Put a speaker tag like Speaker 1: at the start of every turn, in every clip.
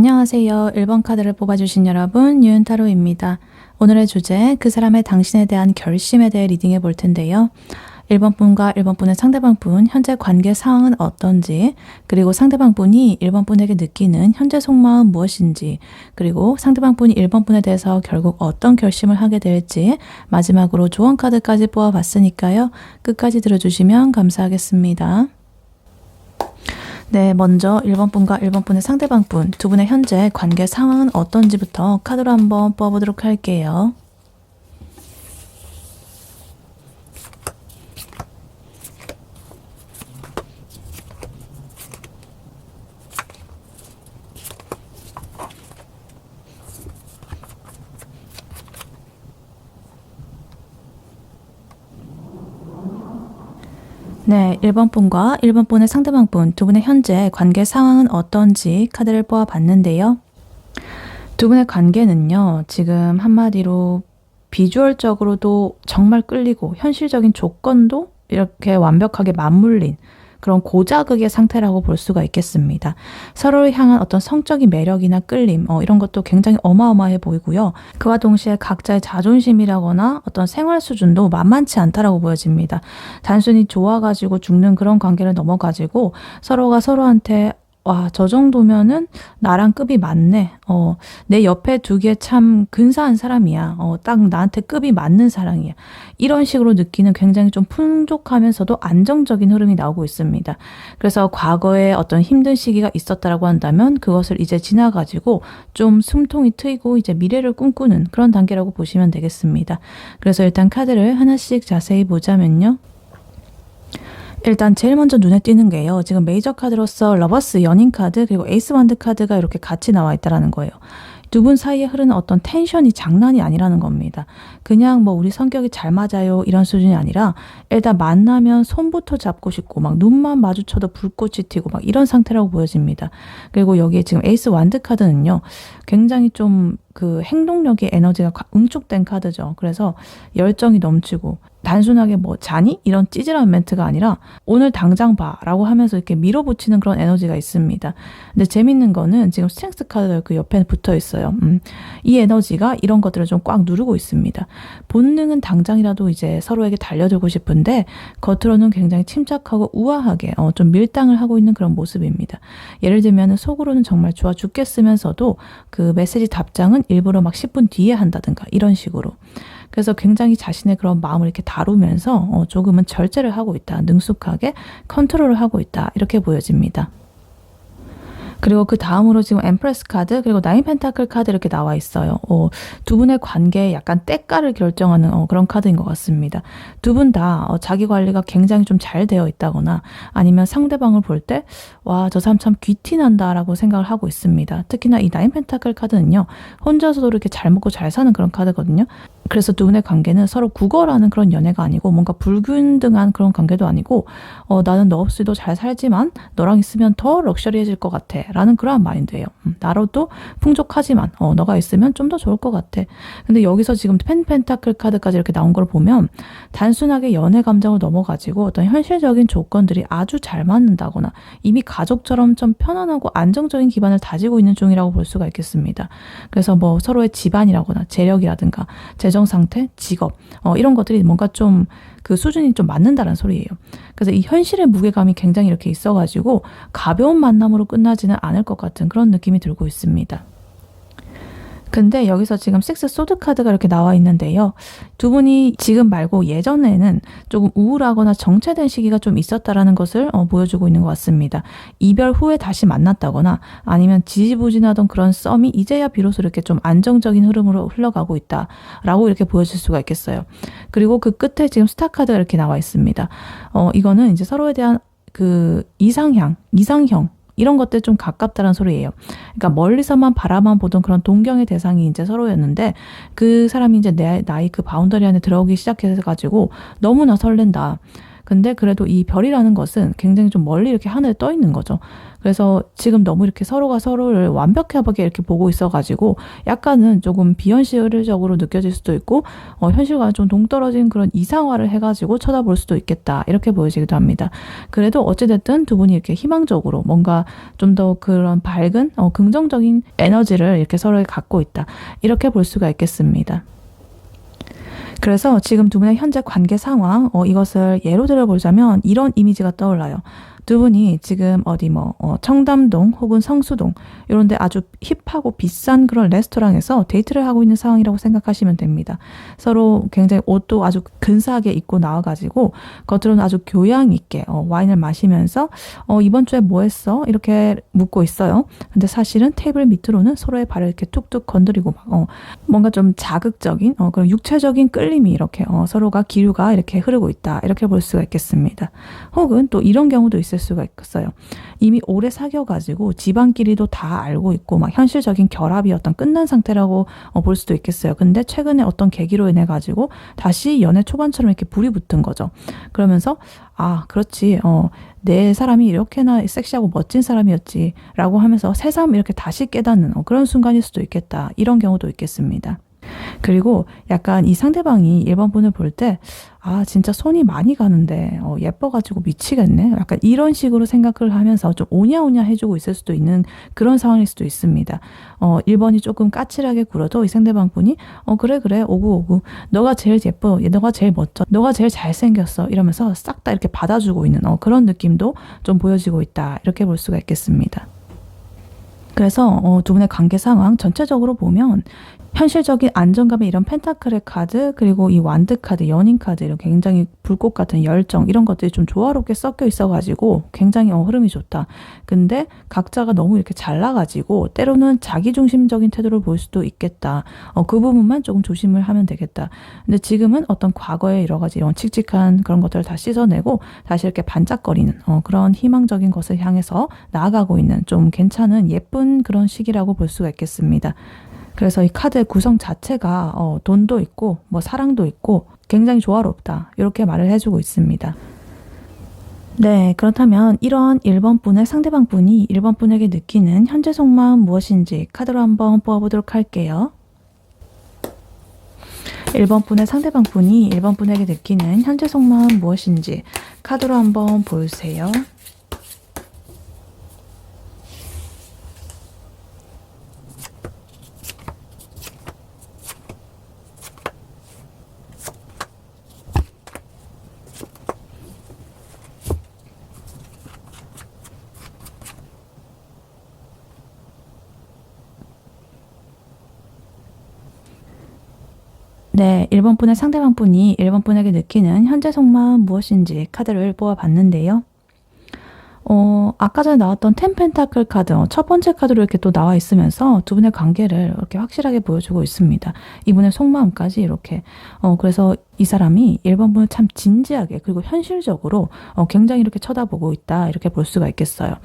Speaker 1: 안녕하세요. 1번 카드를 뽑아주신 여러분, 유은타로입니다. 오늘의 주제, 그 사람의 당신에 대한 결심에 대해 리딩해 볼 텐데요. 1번 분과 1번 분의 상대방 분, 현재 관계 상황은 어떤지, 그리고 상대방 분이 1번 분에게 느끼는 현재 속마음 무엇인지, 그리고 상대방 분이 1번 분에 대해서 결국 어떤 결심을 하게 될지, 마지막으로 조언 카드까지 뽑아봤으니까요. 끝까지 들어주시면 감사하겠습니다. 네, 먼저 1번 분과 1번 분의 상대방 분, 두 분의 현재 관계 상황은 어떤지부터 카드로 한번 뽑아보도록 할게요. 네, 1번 분과 1번 분의 상대방 분, 두 분의 현재 관계 상황은 어떤지 카드를 뽑아봤는데요. 두 분의 관계는요, 지금 한마디로 비주얼적으로도 정말 끌리고 현실적인 조건도 이렇게 완벽하게 맞물린 그런 고자극의 상태라고 볼 수가 있겠습니다. 서로를 향한 어떤 성적인 매력이나 끌림 이런 것도 굉장히 어마어마해 보이고요. 그와 동시에 각자의 자존심이라거나 어떤 생활 수준도 만만치 않다라고 보여집니다. 단순히 좋아가지고 죽는 그런 관계를 넘어가지고 서로가 서로한테 와, 저 정도면은 나랑 급이 맞네. 내 옆에 두기에 참 근사한 사람이야. 딱 나한테 급이 맞는 사랑이야. 이런 식으로 느끼는 굉장히 좀 풍족하면서도 안정적인 흐름이 나오고 있습니다. 그래서 과거에 어떤 힘든 시기가 있었다라고 한다면 그것을 이제 지나가지고 좀 숨통이 트이고 이제 미래를 꿈꾸는 그런 단계라고 보시면 되겠습니다. 그래서 일단 카드를 하나씩 자세히 보자면요. 일단 제일 먼저 눈에 띄는 게요. 지금 메이저 카드로서 러버스 연인 카드 그리고 에이스 완드 카드가 이렇게 같이 나와 있다는 거예요. 두 분 사이에 흐르는 어떤 텐션이 장난이 아니라는 겁니다. 그냥 뭐 우리 성격이 잘 맞아요 이런 수준이 아니라 일단 만나면 손부터 잡고 싶고 막 눈만 마주쳐도 불꽃이 튀고 막 이런 상태라고 보여집니다. 그리고 여기에 지금 에이스 완드 카드는요. 굉장히 좀 그 행동력의 에너지가 응축된 카드죠. 그래서 열정이 넘치고 단순하게 뭐 자니? 이런 찌질한 멘트가 아니라 오늘 당장 봐 라고 하면서 이렇게 밀어붙이는 그런 에너지가 있습니다. 근데 재밌는 거는 지금 스트렝스 카드가 그 옆에 붙어 있어요. 이 에너지가 이런 것들을 좀 꽉 누르고 있습니다. 본능은 당장이라도 이제 서로에게 달려들고 싶은데 겉으로는 굉장히 침착하고 우아하게 좀 밀당을 하고 있는 그런 모습입니다. 예를 들면 속으로는 정말 좋아 죽겠으면서도 그 메시지 답장은 일부러 막 10분 뒤에 한다든가 이런 식으로. 그래서 굉장히 자신의 그런 마음을 이렇게 다루면서 조금은 절제를 하고 있다. 능숙하게 컨트롤을 하고 있다. 이렇게 보여집니다. 그리고 그 다음으로 지금 엠프레스 카드 그리고 나인 펜타클 카드 이렇게 나와 있어요. 두 분의 관계에 약간 때가를 결정하는 그런 카드인 것 같습니다. 두 분 다 자기 관리가 굉장히 좀 잘 되어 있다거나 아니면 상대방을 볼 때 와, 저 사람 참 귀티난다 라고 생각을 하고 있습니다. 특히나 이 나인 펜타클 카드는요. 혼자서도 이렇게 잘 먹고 잘 사는 그런 카드거든요. 그래서 두 분의 관계는 서로 구걸하는 그런 연애가 아니고 뭔가 불균등한 그런 관계도 아니고 나는 너 없이도 잘 살지만 너랑 있으면 더 럭셔리해질 것 같아 라는 그러한 마인드예요. 나로도 풍족하지만 너가 있으면 좀 더 좋을 것 같아. 근데 여기서 지금 펜타클 카드까지 이렇게 나온 걸 보면 단순하게 연애 감정을 넘어가지고 어떤 현실적인 조건들이 아주 잘 맞는다거나 이미 가족처럼 좀 편안하고 안정적인 기반을 다지고 있는 중이라고 볼 수가 있겠습니다. 그래서 뭐 서로의 집안이라거나 재력이라든가 재정 상태, 직업 이런 것들이 뭔가 좀 그 수준이 좀 맞는다는 소리예요. 그래서 이 현실의 무게감이 굉장히 이렇게 있어가지고 가벼운 만남으로 끝나지는 않을 것 같은 그런 느낌이 들고 있습니다. 근데 여기서 지금 식스 소드 카드가 이렇게 나와 있는데요. 두 분이 지금 말고 예전에는 조금 우울하거나 정체된 시기가 좀 있었다라는 것을 보여주고 있는 것 같습니다. 이별 후에 다시 만났다거나 아니면 지지부진하던 그런 썸이 이제야 비로소 이렇게 좀 안정적인 흐름으로 흘러가고 있다라고 이렇게 보여질 수가 있겠어요. 그리고 그 끝에 지금 스타 카드가 이렇게 나와 있습니다. 이거는 이제 서로에 대한 그 이상형 이런 것들에 좀 가깝다는 소리예요. 그러니까 멀리서만 바라만 보던 그런 동경의 대상이 이제 서로였는데 그 사람이 이제 내 나이 그 바운더리 안에 들어오기 시작해가지고 너무나 설렌다. 근데 그래도 이 별이라는 것은 굉장히 좀 멀리 이렇게 하늘에 떠 있는 거죠. 그래서 지금 너무 이렇게 서로가 서로를 완벽하게 이렇게 보고 있어가지고 약간은 조금 비현실적으로 느껴질 수도 있고 현실과 좀 동떨어진 그런 이상화를 해가지고 쳐다볼 수도 있겠다 이렇게 보여지기도 합니다. 그래도 어찌됐든 두 분이 이렇게 희망적으로 뭔가 좀 더 그런 밝은 긍정적인 에너지를 이렇게 서로에 갖고 있다 이렇게 볼 수가 있겠습니다. 그래서 지금 두 분의 현재 관계 상황 이것을 예로 들어보자면 이런 이미지가 떠올라요. 두 분이 지금 어디 청담동 혹은 성수동 이런 데 아주 힙하고 비싼 그런 레스토랑에서 데이트를 하고 있는 상황이라고 생각하시면 됩니다. 서로 굉장히 옷도 아주 근사하게 입고 나와가지고 겉으로는 아주 교양 있게 와인을 마시면서 이번 주에 뭐 했어? 이렇게 묻고 있어요. 근데 사실은 테이블 밑으로는 서로의 발을 이렇게 툭툭 건드리고 뭔가 좀 자극적인 그런 육체적인 끌림이 이렇게 서로가 기류가 이렇게 흐르고 있다 이렇게 볼 수가 있겠습니다. 혹은 또 이런 경우도 있을 수가 있어요. 이미 오래 사귀어가지고 집안끼리도 다 알고 있고 막 현실적인 결합이 어떤 끝난 상태라고 볼 수도 있겠어요. 근데 최근에 어떤 계기로 인해 가지고 다시 연애 초반처럼 이렇게 불이 붙은 거죠. 그러면서 아 그렇지 내 사람이 이렇게나 섹시하고 멋진 사람이었지 라고 하면서 새삼 이렇게 다시 깨닫는 그런 순간일 수도 있겠다 이런 경우도 있겠습니다. 그리고 약간 이 상대방이 1번 분을 볼 때 아 진짜 손이 많이 가는데 예뻐가지고 미치겠네 약간 이런 식으로 생각을 하면서 좀 오냐오냐 해주고 있을 수도 있는 그런 상황일 수도 있습니다. 1번이 조금 까칠하게 굴어도 이 상대방 분이 그래 오구 너가 제일 예뻐 너가 제일 멋져 너가 제일 잘생겼어 이러면서 싹 다 이렇게 받아주고 있는 그런 느낌도 좀 보여지고 있다 이렇게 볼 수가 있겠습니다. 그래서 두 분의 관계 상황 전체적으로 보면 현실적인 안정감의 이런 펜타클의 카드 그리고 이 완드 카드, 연인 카드 이런 굉장히 불꽃 같은 열정 이런 것들이 좀 조화롭게 섞여 있어가지고 굉장히 흐름이 좋다. 근데 각자가 너무 이렇게 잘나가지고 때로는 자기중심적인 태도를 보일 수도 있겠다. 그 부분만 조금 조심을 하면 되겠다. 근데 지금은 어떤 과거의 여러 가지 이런 칙칙한 그런 것들을 다 씻어내고 다시 이렇게 반짝거리는 그런 희망적인 것을 향해서 나아가고 있는 좀 괜찮은 예쁜 그런 시기라고 볼 수가 있겠습니다. 그래서 이 카드의 구성 자체가 돈도 있고 사랑도 있고 굉장히 조화롭다 이렇게 말을 해주고 있습니다. 네, 그렇다면 이런 1번 분의 상대방 분이 1번 분에게 느끼는 현재 속마음 무엇인지 카드로 한번 뽑아보도록 할게요. 1번 분의 상대방 분이 1번 분에게 느끼는 현재 속마음 무엇인지 카드로 한번 보여주세요. 네, 1번 분의 상대방 분이 1번 분에게 느끼는 현재 속마음 무엇인지 카드를 뽑아봤는데요. 아까 전에 나왔던 10 펜타클 카드, 첫 번째 카드로 이렇게 또 나와 있으면서 두 분의 관계를 이렇게 확실하게 보여주고 있습니다. 이분의 속마음까지 이렇게. 그래서 이 사람이 1번 분을 참 진지하게 그리고 현실적으로 굉장히 이렇게 쳐다보고 있다 이렇게 볼 수가 있겠어요.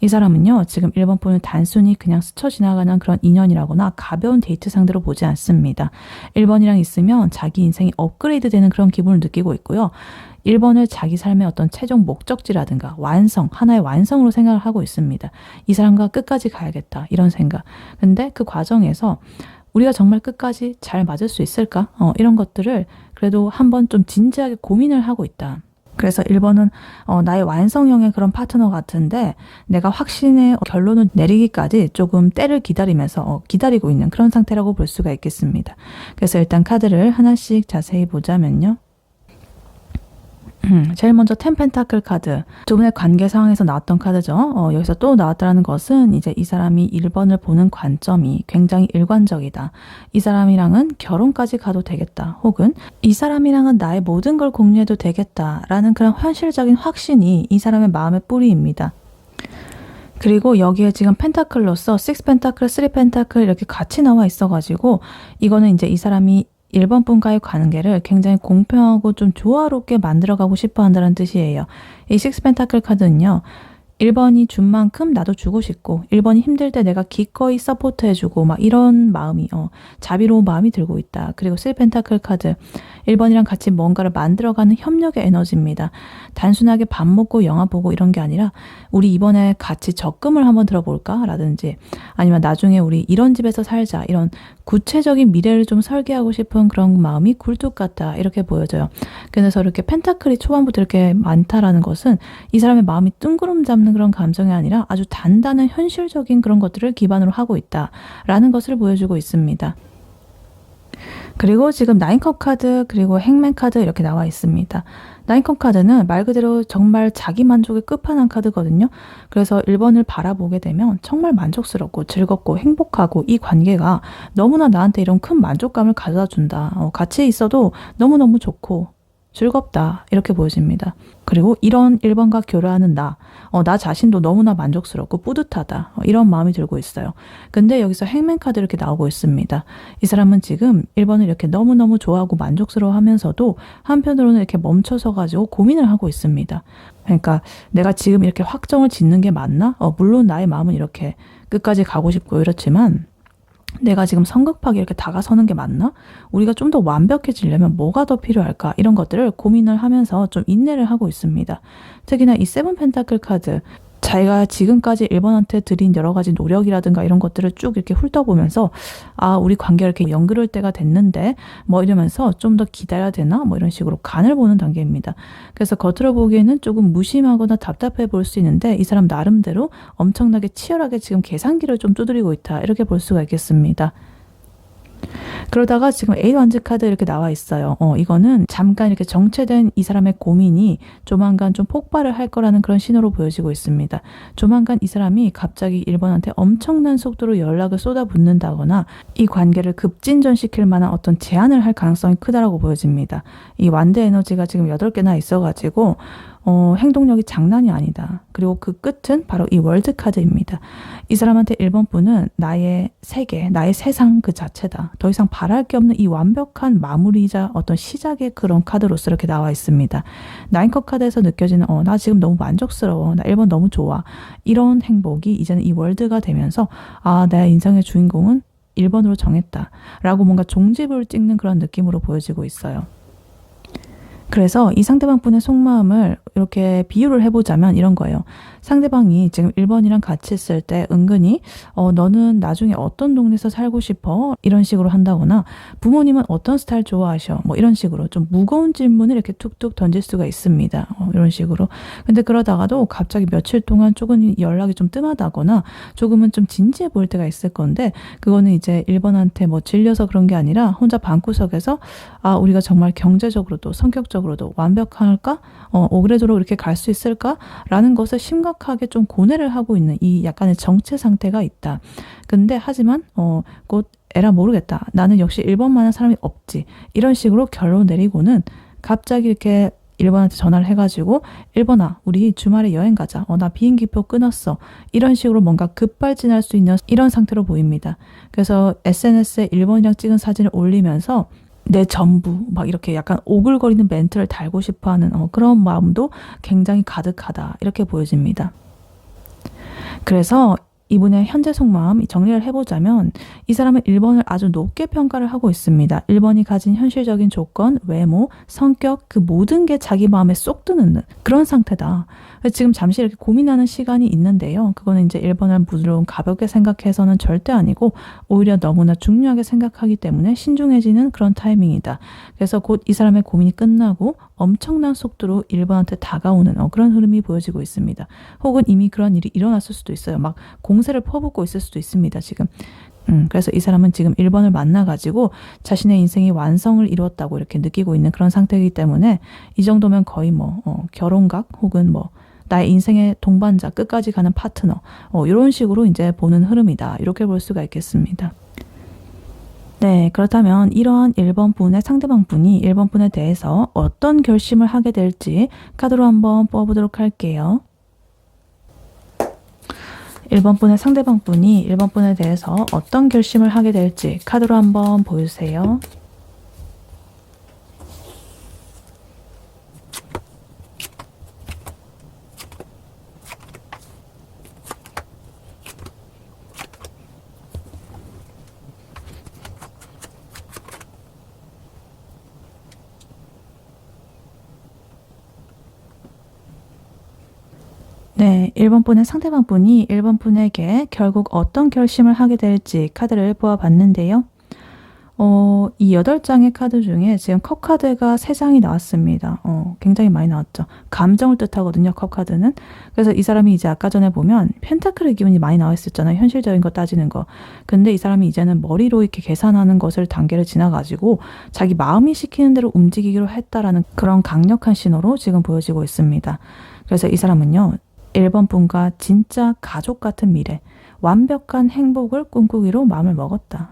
Speaker 1: 이 사람은요 지금 1번 분을 단순히 그냥 스쳐 지나가는 그런 인연이라거나 가벼운 데이트 상대로 보지 않습니다. 1번이랑 있으면 자기 인생이 업그레이드 되는 그런 기분을 느끼고 있고요. 1번을 자기 삶의 어떤 최종 목적지라든가 완성, 하나의 완성으로 생각을 하고 있습니다. 이 사람과 끝까지 가야겠다 이런 생각. 근데 그 과정에서 우리가 정말 끝까지 잘 맞을 수 있을까? 이런 것들을 그래도 한번 좀 진지하게 고민을 하고 있다. 그래서 1번은 나의 완성형의 그런 파트너 같은데 내가 확신의 결론을 내리기까지 조금 때를 기다리면서 기다리고 있는 그런 상태라고 볼 수가 있겠습니다. 그래서 일단 카드를 하나씩 자세히 보자면요. 제일 먼저 10 펜타클 카드, 두 분의 관계 상황에서 나왔던 카드죠. 여기서 또 나왔다는 것은 이제 이 사람이 1번을 보는 관점이 굉장히 일관적이다. 이 사람이랑은 결혼까지 가도 되겠다. 혹은 이 사람이랑은 나의 모든 걸 공유해도 되겠다라는 그런 현실적인 확신이 이 사람의 마음의 뿌리입니다. 그리고 여기에 지금 펜타클로서 6 펜타클, 3 펜타클 이렇게 같이 나와 있어가지고 이거는 이제 이 사람이 1번 분과의 관계를 굉장히 공평하고 좀 조화롭게 만들어가고 싶어 한다는 뜻이에요. 이 6 펜타클 카드는요. 1번이 준 만큼 나도 주고 싶고 1번이 힘들 때 내가 기꺼이 서포트해주고 막 이런 마음이 자비로운 마음이 들고 있다. 그리고 3 펜타클 카드 1번이랑 같이 뭔가를 만들어가는 협력의 에너지입니다. 단순하게 밥 먹고 영화 보고 이런 게 아니라 우리 이번에 같이 적금을 한번 들어볼까? 라든지 아니면 나중에 우리 이런 집에서 살자 이런 구체적인 미래를 좀 설계하고 싶은 그런 마음이 굴뚝 같다 이렇게 보여져요. 그래서 이렇게 펜타클이 초반부터 이렇게 많다라는 것은 이 사람의 마음이 뜬구름 잡는 그런 감정이 아니라 아주 단단한 현실적인 그런 것들을 기반으로 하고 있다라는 것을 보여주고 있습니다. 그리고 지금 9컵 카드 그리고 행맨 카드 이렇게 나와 있습니다. 9컵 카드는 말 그대로 정말 자기 만족의 끝판왕 카드거든요. 그래서 1번을 바라보게 되면 정말 만족스럽고 즐겁고 행복하고 이 관계가 너무나 나한테 이런 큰 만족감을 가져다 준다. 같이 있어도 너무너무 좋고 즐겁다 이렇게 보여집니다. 그리고 이런 1번과 교류하는 나 자신도 너무나 만족스럽고 뿌듯하다 이런 마음이 들고 있어요. 근데 여기서 행맨 카드 이렇게 나오고 있습니다. 이 사람은 지금 1번을 이렇게 너무너무 좋아하고 만족스러워 하면서도 한편으로는 이렇게 멈춰서 가지고 고민을 하고 있습니다. 그러니까 내가 지금 이렇게 확정을 짓는 게 맞나? 물론 나의 마음은 이렇게 끝까지 가고 싶고 이렇지만 내가 지금 성급하게 이렇게 다가서는 게 맞나? 우리가 좀 더 완벽해지려면 뭐가 더 필요할까? 이런 것들을 고민을 하면서 좀 인내를 하고 있습니다. 특히나 이 7 펜타클 카드 자기가 지금까지 1번한테 드린 여러 가지 노력이라든가 이런 것들을 쭉 이렇게 훑어보면서 우리 관계가 이렇게 연그를 때가 됐는데 뭐 이러면서 좀 더 기다려야 되나? 뭐 이런 식으로 간을 보는 단계입니다. 그래서 겉으로 보기에는 조금 무심하거나 답답해 보일 수 있는데 이 사람 나름대로 엄청나게 치열하게 지금 계산기를 좀 두드리고 있다. 이렇게 볼 수가 있겠습니다. 그러다가 지금 8 완즈 카드 이렇게 나와 있어요. 이거는 잠깐 이렇게 정체된 이 사람의 고민이 조만간 좀 폭발을 할 거라는 그런 신호로 보여지고 있습니다. 조만간 이 사람이 갑자기 1번한테 엄청난 속도로 연락을 쏟아붓는다거나 이 관계를 급진전시킬 만한 어떤 제안을 할 가능성이 크다라고 보여집니다. 이 완드 에너지가 지금 8개나 있어가지고 행동력이 장난이 아니다. 그리고 그 끝은 바로 이 월드 카드입니다. 이 사람한테 1번 분은 나의 세계, 나의 세상 그 자체다. 더 이상 바랄 게 없는 이 완벽한 마무리이자 어떤 시작의 그런 카드로서 이렇게 나와 있습니다. 9컵 카드에서 느껴지는 나 지금 너무 만족스러워. 나 1번 너무 좋아. 이런 행복이 이제는 이 월드가 되면서 내 인생의 주인공은 1번으로 정했다. 라고 뭔가 종지부를 찍는 그런 느낌으로 보여지고 있어요. 그래서 이 상대방 분의 속마음을 이렇게 비유를 해보자면 이런 거예요. 상대방이 지금 1번이랑 같이 있을 때 은근히 너는 나중에 어떤 동네에서 살고 싶어? 이런 식으로 한다거나 부모님은 어떤 스타일 좋아하셔? 뭐 이런 식으로 좀 무거운 질문을 이렇게 툭툭 던질 수가 있습니다. 이런 식으로. 근데 그러다가도 갑자기 며칠 동안 조금 연락이 좀 뜸하다거나 조금은 좀 진지해 보일 때가 있을 건데 그거는 이제 1번한테 뭐 질려서 그런 게 아니라 혼자 방구석에서 우리가 정말 경제적으로도 성격적으로도 완벽할까? 오그레도록 이렇게 갈 수 있을까? 라는 것을 심각하게 좀 고뇌를 하고 있는 이 약간의 정체 상태가 있다. 근데 하지만 곧 에라 모르겠다. 나는 역시 1번만한 사람이 없지. 이런 식으로 결론 내리고는 갑자기 이렇게 1번한테 전화를 해가지고 1번아 우리 주말에 여행 가자. 나 비행기표 끊었어. 이런 식으로 뭔가 급발진할 수 있는 이런 상태로 보입니다. 그래서 SNS에 1번이랑 찍은 사진을 올리면서 내 전부 막 이렇게 약간 오글거리는 멘트를 달고 싶어하는 그런 마음도 굉장히 가득하다 이렇게 보여집니다. 그래서 이분의 현재 속마음 정리를 해보자면 이 사람은 1번을 아주 높게 평가를 하고 있습니다. 1번이 가진 현실적인 조건, 외모, 성격 그 모든 게 자기 마음에 쏙 드는 그런 상태다. 지금 잠시 이렇게 고민하는 시간이 있는데요. 그거는 이제 1번을 물론 가볍게 생각해서는 절대 아니고 오히려 너무나 중요하게 생각하기 때문에 신중해지는 그런 타이밍이다. 그래서 곧 이 사람의 고민이 끝나고 엄청난 속도로 1번한테 다가오는 그런 흐름이 보여지고 있습니다. 혹은 이미 그런 일이 일어났을 수도 있어요. 막 공세를 퍼붓고 있을 수도 있습니다. 지금. 그래서 이 사람은 지금 1번을 만나가지고 자신의 인생이 완성을 이루었다고 이렇게 느끼고 있는 그런 상태이기 때문에 이 정도면 거의 결혼각 혹은 나의 인생의 동반자, 끝까지 가는 파트너 이런 식으로 이제 보는 흐름이다. 이렇게 볼 수가 있겠습니다. 네, 그렇다면 이러한 1번 분의 상대방 분이 1번 분에 대해서 어떤 결심을 하게 될지 카드로 한번 뽑아보도록 할게요. 1번 분의 상대방 분이 1번 분에 대해서 어떤 결심을 하게 될지 카드로 한번 보여주세요. 네, 1번 분의 상대방 분이 1번 분에게 결국 어떤 결심을 하게 될지 카드를 뽑아봤는데요. 이 8장의 카드 중에 지금 컵 카드가 3장이 나왔습니다. 굉장히 많이 나왔죠. 감정을 뜻하거든요, 컵 카드는. 그래서 이 사람이 이제 아까 전에 보면 펜타클의 기운이 많이 나와 있었잖아요. 현실적인 거 따지는 거. 근데 이 사람이 이제는 머리로 이렇게 계산하는 것을 단계를 지나가지고 자기 마음이 시키는 대로 움직이기로 했다라는 그런 강력한 신호로 지금 보여지고 있습니다. 그래서 이 사람은요, 1번 분과 진짜 가족 같은 미래, 완벽한 행복을 꿈꾸기로 마음을 먹었다.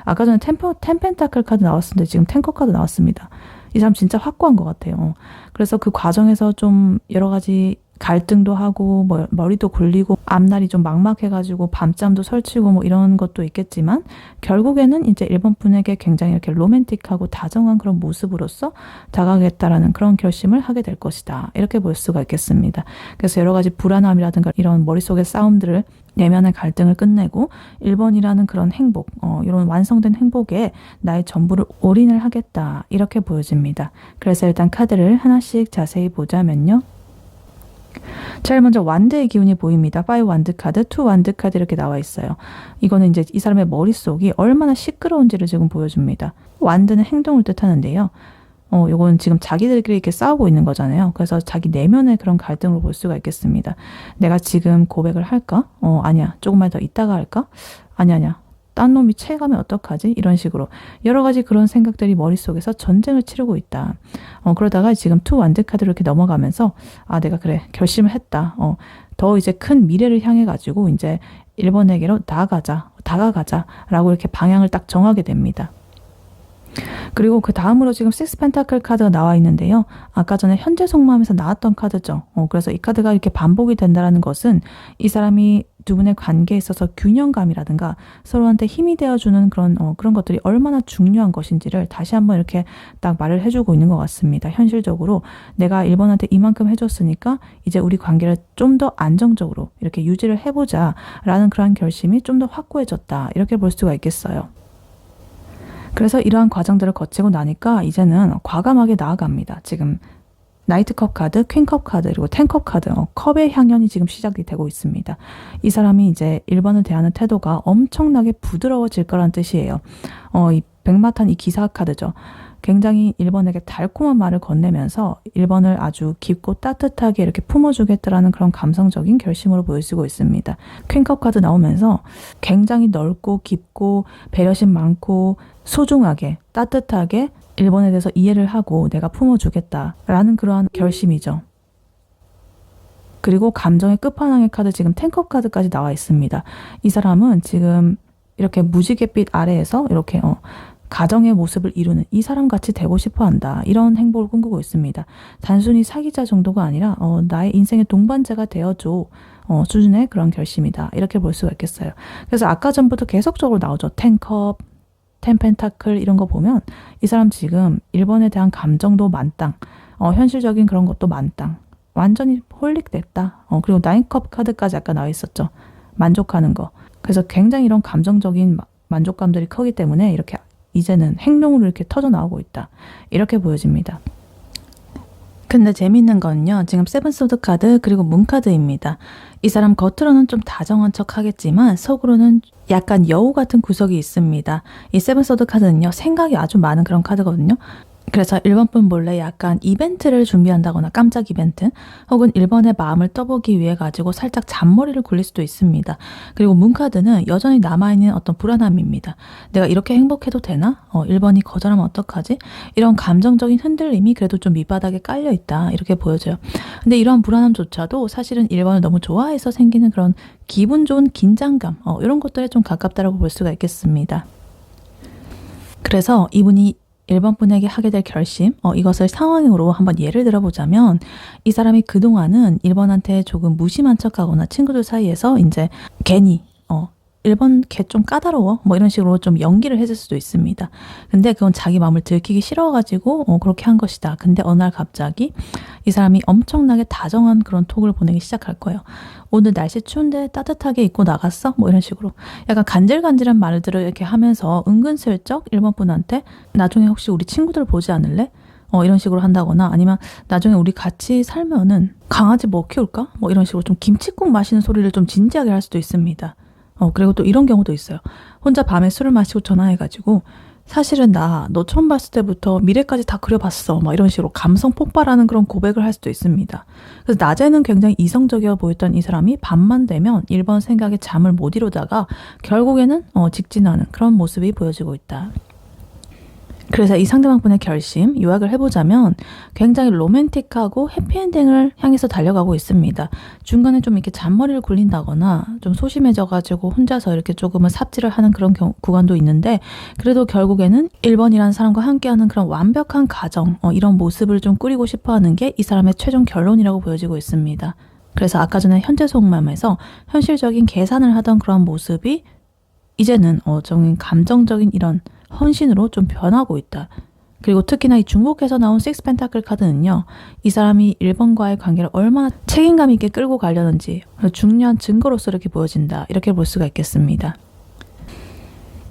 Speaker 1: 아까 전에 텐펜타클 카드 나왔었는데 지금 텐커 카드 나왔습니다. 이 사람 진짜 확고한 것 같아요. 그래서 그 과정에서 좀 여러 가지 갈등도 하고 머리도 굴리고 앞날이 좀 막막해가지고 밤잠도 설치고 뭐 이런 것도 있겠지만 결국에는 이제 1번 분에게 굉장히 이렇게 로맨틱하고 다정한 그런 모습으로서 다가가겠다라는 그런 결심을 하게 될 것이다. 이렇게 볼 수가 있겠습니다. 그래서 여러 가지 불안함이라든가 이런 머릿속의 싸움들을 내면의 갈등을 끝내고 1번이라는 그런 행복, 이런 완성된 행복에 나의 전부를 올인을 하겠다. 이렇게 보여집니다. 그래서 일단 카드를 하나씩 자세히 보자면요. 제일 먼저 완드의 기운이 보입니다. 5 완드 카드, 2 완드 카드 이렇게 나와 있어요. 이거는 이제 이 사람의 머릿속이 얼마나 시끄러운지를 지금 보여줍니다. 완드는 행동을 뜻하는데요. 요건 지금 자기들끼리 이렇게 싸우고 있는 거잖아요. 그래서 자기 내면의 그런 갈등으로 볼 수가 있겠습니다. 내가 지금 고백을 할까? 아니야. 조금만 더 이따가 할까? 아니야. 딴 놈이 체가면 어떡하지? 이런 식으로 여러 가지 그런 생각들이 머릿속에서 전쟁을 치르고 있다. 그러다가 지금 2 완드 카드로 이렇게 넘어가면서 내가 그래 결심을 했다. 더 이제 큰 미래를 향해 가지고 이제 1번에게로 다가가자라고 이렇게 방향을 딱 정하게 됩니다. 그리고 그 다음으로 지금 6 펜타클 카드가 나와 있는데요. 아까 전에 현재 속마음에서 나왔던 카드죠. 그래서 이 카드가 이렇게 반복이 된다는 것은 이 사람이 두 분의 관계에 있어서 균형감이라든가 서로한테 힘이 되어주는 그런 것들이 얼마나 중요한 것인지를 다시 한번 이렇게 딱 말을 해주고 있는 것 같습니다. 현실적으로 내가 1번한테 이만큼 해줬으니까 이제 우리 관계를 좀 더 안정적으로 이렇게 유지를 해보자 라는 그러한 결심이 좀 더 확고해졌다. 이렇게 볼 수가 있겠어요. 그래서 이러한 과정들을 거치고 나니까 이제는 과감하게 나아갑니다. 지금 나이트컵 카드, 퀸컵 카드, 그리고 텐컵 카드, 컵의 향연이 지금 시작이 되고 있습니다. 이 사람이 이제 1번을 대하는 태도가 엄청나게 부드러워질 거란 뜻이에요. 이 백마탄 이 기사 카드죠. 굉장히 1번에게 달콤한 말을 건네면서 1번을 아주 깊고 따뜻하게 이렇게 품어주겠다라는 그런 감성적인 결심으로 보여지고 있습니다. 퀸컵 카드 나오면서 굉장히 넓고 깊고 배려심 많고 소중하게 따뜻하게 1번에 대해서 이해를 하고 내가 품어주겠다라는 그러한 결심이죠. 그리고 감정의 끝판왕의 카드 지금 텐컵 카드까지 나와 있습니다. 이 사람은 지금 이렇게 무지갯빛 아래에서 이렇게 가정의 모습을 이루는 이 사람같이 되고 싶어한다. 이런 행복을 꿈꾸고 있습니다. 단순히 사귀자 정도가 아니라 나의 인생의 동반자가 되어줘 수준의 그런 결심이다. 이렇게 볼 수가 있겠어요. 그래서 아까 전부터 계속적으로 나오죠. 텐컵, 텐펜타클 이런 거 보면 이 사람 지금 1번에 대한 감정도 만땅, 현실적인 그런 것도 만땅, 완전히 홀릭됐다. 그리고 9컵 카드까지 아까 나와 있었죠. 만족하는 거. 그래서 굉장히 이런 감정적인 만족감들이 크기 때문에 이렇게 이제는 행동으로 이렇게 터져 나오고 있다. 이렇게 보여집니다. 근데 재미있는 건요. 지금 세븐소드 카드 그리고 문 카드입니다. 이 사람 겉으로는 좀 다정한 척 하겠지만 속으로는 약간 여우 같은 구석이 있습니다. 이 세븐소드 카드는요. 생각이 아주 많은 그런 카드거든요. 그래서 1번 분 몰래 약간 이벤트를 준비한다거나 깜짝 이벤트 혹은 1번의 마음을 떠보기 위해 가지고 살짝 잔머리를 굴릴 수도 있습니다. 그리고 문카드는 여전히 남아있는 어떤 불안함입니다. 내가 이렇게 행복해도 되나? 1번이 거절하면 어떡하지? 이런 감정적인 흔들림이 그래도 좀 밑바닥에 깔려있다. 이렇게 보여져요. 근데 이러한 불안함조차도 사실은 1번을 너무 좋아해서 생기는 그런 기분 좋은 긴장감 이런 것들에 좀 가깝다고 볼 수가 있겠습니다. 그래서 이분이 1번 분에게 하게 될 결심, 이것을 상황으로 한번 예를 들어보자면 이 사람이 그동안은 1번한테 조금 무심한 척하거나 친구들 사이에서 이제 괜히 1번 걔 좀 까다로워 뭐 이런 식으로 좀 연기를 해줄 수도 있습니다. 근데 그건 자기 마음을 들키기 싫어가지고 그렇게 한 것이다. 근데 어느 날 갑자기 이 사람이 엄청나게 다정한 그런 톡을 보내기 시작할 거예요. 오늘 날씨 추운데 따뜻하게 입고 나갔어? 뭐 이런 식으로 약간 간질간질한 말들을 이렇게 하면서 은근슬쩍 1번 분한테 나중에 혹시 우리 친구들 보지 않을래? 이런 식으로 한다거나 아니면 나중에 우리 같이 살면은 강아지 뭐 키울까? 뭐 이런 식으로 좀 김칫국 마시는 소리를 좀 진지하게 할 수도 있습니다. 그리고 또 이런 경우도 있어요. 혼자 밤에 술을 마시고 전화해가지고 사실은 나 너 처음 봤을 때부터 미래까지 다 그려봤어. 막 이런 식으로 감성 폭발하는 그런 고백을 할 수도 있습니다. 그래서 낮에는 굉장히 이성적이어 보였던 이 사람이 밤만 되면 1번 생각에 잠을 못 이루다가 결국에는 직진하는 그런 모습이 보여지고 있다. 그래서 이 상대방분의 결심, 요약을 해보자면 굉장히 로맨틱하고 해피엔딩을 향해서 달려가고 있습니다. 중간에 좀 이렇게 잔머리를 굴린다거나 좀 소심해져가지고 혼자서 이렇게 조금은 삽질을 하는 그런 구간도 있는데 그래도 결국에는 1번이라는 사람과 함께하는 그런 완벽한 가정, 이런 모습을 좀 꾸리고 싶어하는 게 이 사람의 최종 결론이라고 보여지고 있습니다. 그래서 아까 전에 현재 속마음에서 현실적인 계산을 하던 그런 모습이 이제는 좀 감정적인 이런 헌신으로 좀 변하고 있다. 그리고 특히나 이 중복해서 나온 식스 펜타클 카드는요. 이 사람이 1번과의 관계를 얼마나 책임감 있게 끌고 가려는지 중요한 증거로서 이렇게 보여진다. 이렇게 볼 수가 있겠습니다.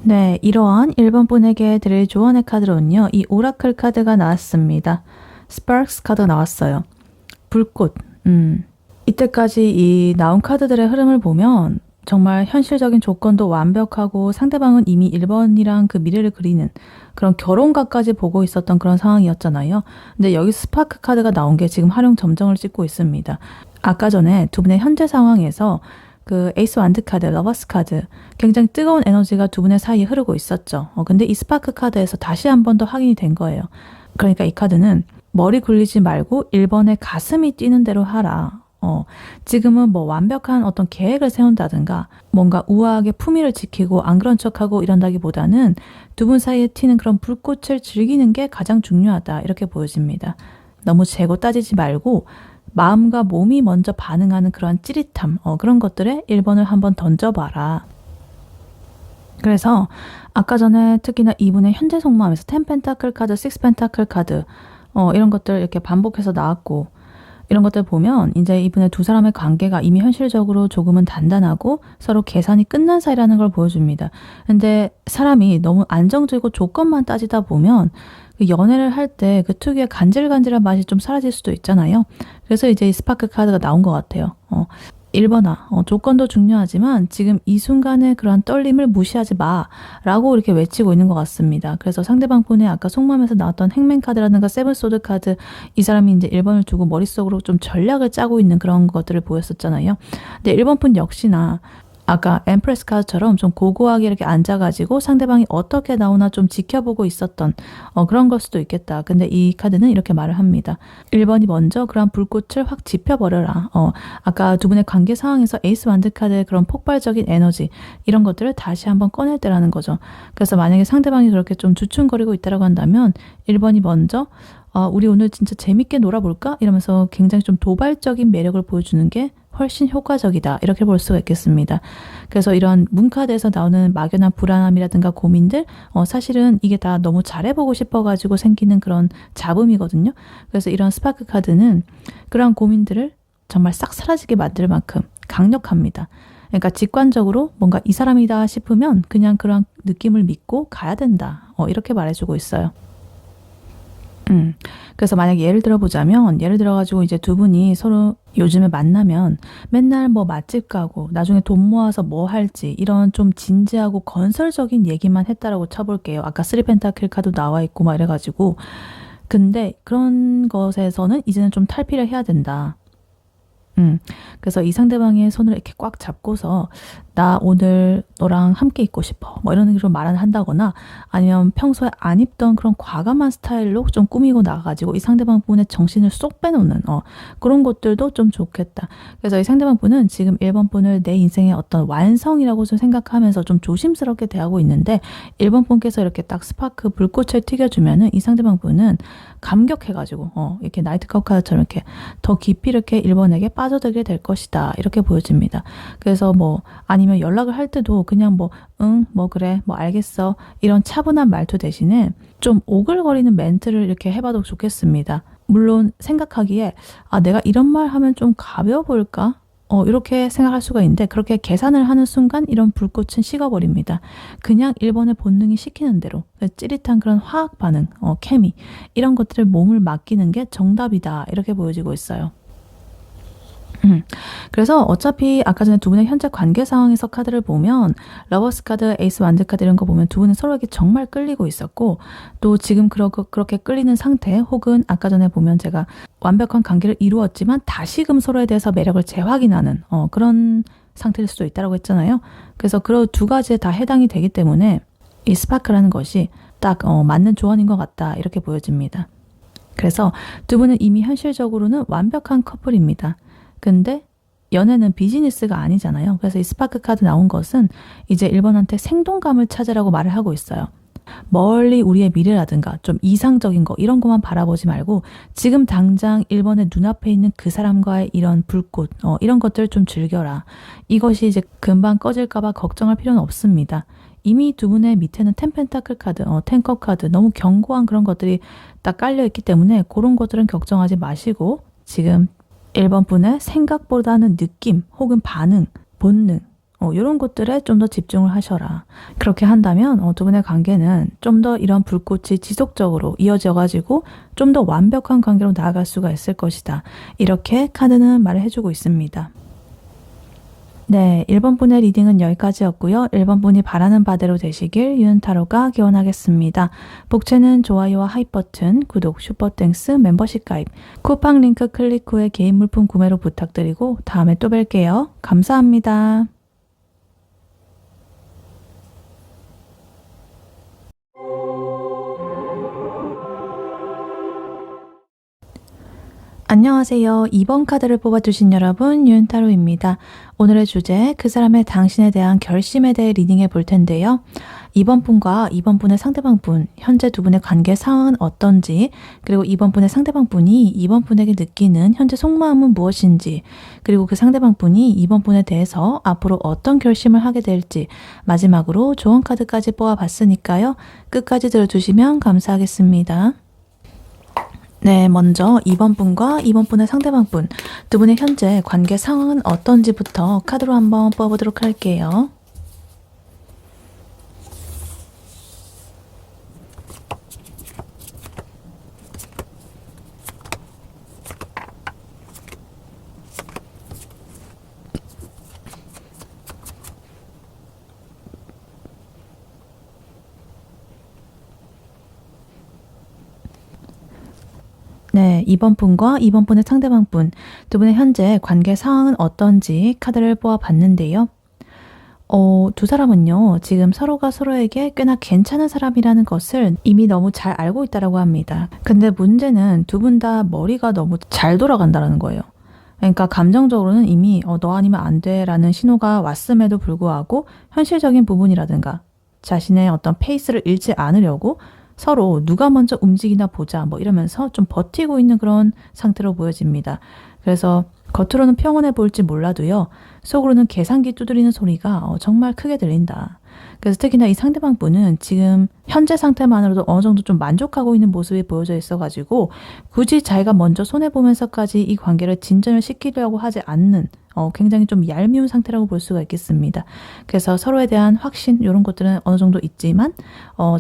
Speaker 1: 네, 이러한 1번 분에게 드릴 조언의 카드로는요. 이 오라클 카드가 나왔습니다. 스파크스 카드 나왔어요. 불꽃. 이때까지 이 나온 카드들의 흐름을 보면 정말 현실적인 조건도 완벽하고 상대방은 이미 1번이랑 그 미래를 그리는 그런 결혼각까지 보고 있었던 그런 상황이었잖아요. 근데 여기 스파크 카드가 나온 게 지금 활용 점정을 찍고 있습니다. 아까 전에 두 분의 현재 상황에서 그 에이스 완드 카드, 러버스 카드 굉장히 뜨거운 에너지가 두 분의 사이에 흐르고 있었죠. 근데 이 스파크 카드에서 다시 한 번 더 확인이 된 거예요. 그러니까 이 카드는 머리 굴리지 말고 1번의 가슴이 뛰는 대로 하라. 지금은 뭐 완벽한 어떤 계획을 세운다든가 뭔가 우아하게 품위를 지키고 안 그런 척하고 이런다기보다는 두 분 사이에 튀는 그런 불꽃을 즐기는 게 가장 중요하다 이렇게 보여집니다. 너무 재고 따지지 말고 마음과 몸이 먼저 반응하는 그런 찌릿함 그런 것들에 1번을 한번 던져봐라. 그래서 아까 전에 특히나 이분의 현재 속마음에서 10 펜타클 카드, 6 펜타클 카드 이런 것들 이렇게 반복해서 나왔고 이런 것들 보면 이제 이분의 두 사람의 관계가 이미 현실적으로 조금은 단단하고 서로 계산이 끝난 사이라는 걸 보여줍니다. 근데 사람이 너무 안정적이고 조건만 따지다 보면 그 연애를 할 때 그 특유의 간질간질한 맛이 좀 사라질 수도 있잖아요. 그래서 이제 이 스파크 카드가 나온 것 같아요. 1번아, 조건도 중요하지만 지금 이 순간의 그러한 떨림을 무시하지 마 라고 이렇게 외치고 있는 것 같습니다. 그래서 상대방 분의 아까 속마음에서 나왔던 행맨 카드라든가 세븐 소드 카드 이 사람이 이제 1번을 두고 머릿속으로 좀 전략을 짜고 있는 그런 것들을 보였었잖아요. 근데 1번 분 역시나 아까 엠프레스 카드처럼 좀 고고하게 이렇게 앉아가지고 상대방이 어떻게 나오나 좀 지켜보고 있었던 그런 걸 수도 있겠다. 근데 이 카드는 이렇게 말을 합니다. 1번이 먼저 그런 불꽃을 확 지펴버려라. 아까 두 분의 관계 상황에서 에이스 완드 카드의 그런 폭발적인 에너지 이런 것들을 다시 한번 꺼낼 때라는 거죠. 그래서 만약에 상대방이 그렇게 좀 주춤거리고 있다고 한다면 1번이 먼저 우리 오늘 진짜 재밌게 놀아볼까? 이러면서 굉장히 좀 도발적인 매력을 보여주는 게 훨씬 효과적이다. 이렇게 볼 수가 있겠습니다. 그래서 이런 문카드에서 나오는 막연한 불안함이라든가 고민들 사실은 이게 다 너무 잘해보고 싶어가지고 생기는 그런 잡음이거든요. 그래서 이런 스파크 카드는 그런 고민들을 정말 싹 사라지게 만들 만큼 강력합니다. 그러니까 직관적으로 뭔가 이 사람이다 싶으면 그냥 그런 느낌을 믿고 가야 된다. 이렇게 말해주고 있어요. 그래서 만약에 예를 들어보자면 예를 들어가지고 이제 두 분이 서로 요즘에 만나면 맨날 뭐 맛집 가고 나중에 돈 모아서 뭐 할지 이런 좀 진지하고 건설적인 얘기만 했다라고 쳐볼게요. 아까 3 펜타클 카드 나와 있고 막 이래가지고 근데 그런 것에서는 이제는 좀 탈피를 해야 된다. 그래서 이 상대방의 손을 이렇게 꽉 잡고서 나 오늘 너랑 함께 있고 싶어 뭐 이런 식으로 말을 한다거나 아니면 평소에 안 입던 그런 과감한 스타일로 좀 꾸미고 나가가지고 이 상대방 분의 정신을 쏙 빼놓는 그런 것들도 좀 좋겠다. 그래서 이 상대방 분은 지금 1번 분을 내 인생의 어떤 완성이라고 좀 생각하면서 좀 조심스럽게 대하고 있는데 1번 분께서 이렇게 딱 스파크 불꽃을 튀겨주면은 이 상대방 분은 감격해가지고 이렇게 나이트 컵 카드처럼 이렇게 더 깊이 이렇게 1번에게 빠져들게 될 것이다. 이렇게 보여집니다. 그래서 뭐 아니면 연락을 할 때도 그냥 뭐 뭐 그래 뭐 알겠어 이런 차분한 말투 대신에 좀 오글거리는 멘트를 이렇게 해봐도 좋겠습니다. 물론 생각하기에 내가 이런 말 하면 좀 가벼워 보일까? 이렇게 생각할 수가 있는데 그렇게 계산을 하는 순간 이런 불꽃은 식어버립니다. 그냥 1번의 본능이 시키는 대로 찌릿한 그런 화학 반응, 케미 이런 것들을 몸을 맡기는 게 정답이다. 이렇게 보여지고 있어요. 그래서 어차피 아까 전에 두 분의 현재 관계 상황에서 카드를 보면 러버스 카드, 에이스 완드 카드 이런 거 보면 두 분은 서로에게 정말 끌리고 있었고 또 지금 그렇게 끌리는 상태 혹은 아까 전에 보면 제가 완벽한 관계를 이루었지만 다시금 서로에 대해서 매력을 재확인하는 그런 상태일 수도 있다고 했잖아요. 그래서 그런 두 가지에 다 해당이 되기 때문에 이 스파크라는 것이 딱 맞는 조언인 것 같다 이렇게 보여집니다. 그래서 두 분은 이미 현실적으로는 완벽한 커플입니다. 근데 연애는 비즈니스가 아니잖아요. 그래서 이 스파크 카드 나온 것은 이제 1번한테 생동감을 찾으라고 말을 하고 있어요. 멀리 우리의 미래라든가 좀 이상적인 거 이런 것만 바라보지 말고 지금 당장 1번의 눈앞에 있는 그 사람과의 이런 불꽃 이런 것들을 좀 즐겨라. 이것이 이제 금방 꺼질까 봐 걱정할 필요는 없습니다. 이미 두 분의 밑에는 텐펜타클 카드, 텐컵 카드 너무 견고한 그런 것들이 딱 깔려 있기 때문에 그런 것들은 걱정하지 마시고 지금 1번 분의 생각보다는 느낌 혹은 반응, 본능 이런 것들에 좀 더 집중을 하셔라. 그렇게 한다면 두 분의 관계는 좀 더 이런 불꽃이 지속적으로 이어져가지고 좀 더 완벽한 관계로 나아갈 수가 있을 것이다. 이렇게 카드는 말을 해주고 있습니다. 네, 1번 분의 리딩은 여기까지였고요. 1번 분이 바라는 바대로 되시길 유은타로가 기원하겠습니다. 복채는 좋아요와 하이 버튼, 구독, 슈퍼땡스, 멤버십 가입, 쿠팡 링크 클릭 후에 개인 물품 구매로 부탁드리고 다음에 또 뵐게요. 감사합니다. 안녕하세요. 2번 카드를 뽑아주신 여러분, 유은타로입니다. 오늘의 주제, 그 사람의 당신에 대한 결심에 대해 리딩해 볼 텐데요. 2번 분과 2번 분의 상대방 분, 현재 두 분의 관계 상황은 어떤지, 그리고 2번 분의 상대방 분이 2번 분에게 느끼는 현재 속마음은 무엇인지, 그리고 그 상대방 분이 2번 분에 대해서 앞으로 어떤 결심을 하게 될지, 마지막으로 조언 카드까지 뽑아봤으니까요. 끝까지 들어주시면 감사하겠습니다. 네, 먼저 2번 분과 2번 분의 상대방 분, 두 분의 현재 관계 상황은 어떤지부터 카드로 한번 뽑아보도록 할게요. 네, 2번 분과 2번 분의 상대방 분, 두 분의 현재 관계 상황은 어떤지 카드를 뽑아봤는데요. 두 사람은요, 지금 서로가 서로에게 꽤나 괜찮은 사람이라는 것을 이미 너무 잘 알고 있다고 합니다. 근데 문제는 두 분 다 머리가 너무 잘 돌아간다는 거예요. 그러니까 감정적으로는 이미 너 아니면 안 돼라는 신호가 왔음에도 불구하고 현실적인 부분이라든가 자신의 어떤 페이스를 잃지 않으려고 서로 누가 먼저 움직이나 보자 뭐 이러면서 좀 버티고 있는 그런 상태로 보여집니다. 그래서 겉으로는 평온해 보일지 몰라도요. 속으로는 계산기 두드리는 소리가 정말 크게 들린다. 그래서 특히나 이 상대방 분은 지금 현재 상태만으로도 어느 정도 좀 만족하고 있는 모습이 보여져 있어가지고 굳이 자기가 먼저 손해보면서까지 이 관계를 진전을 시키려고 하지 않는 굉장히 좀 얄미운 상태라고 볼 수가 있겠습니다. 그래서 서로에 대한 확신 이런 것들은 어느 정도 있지만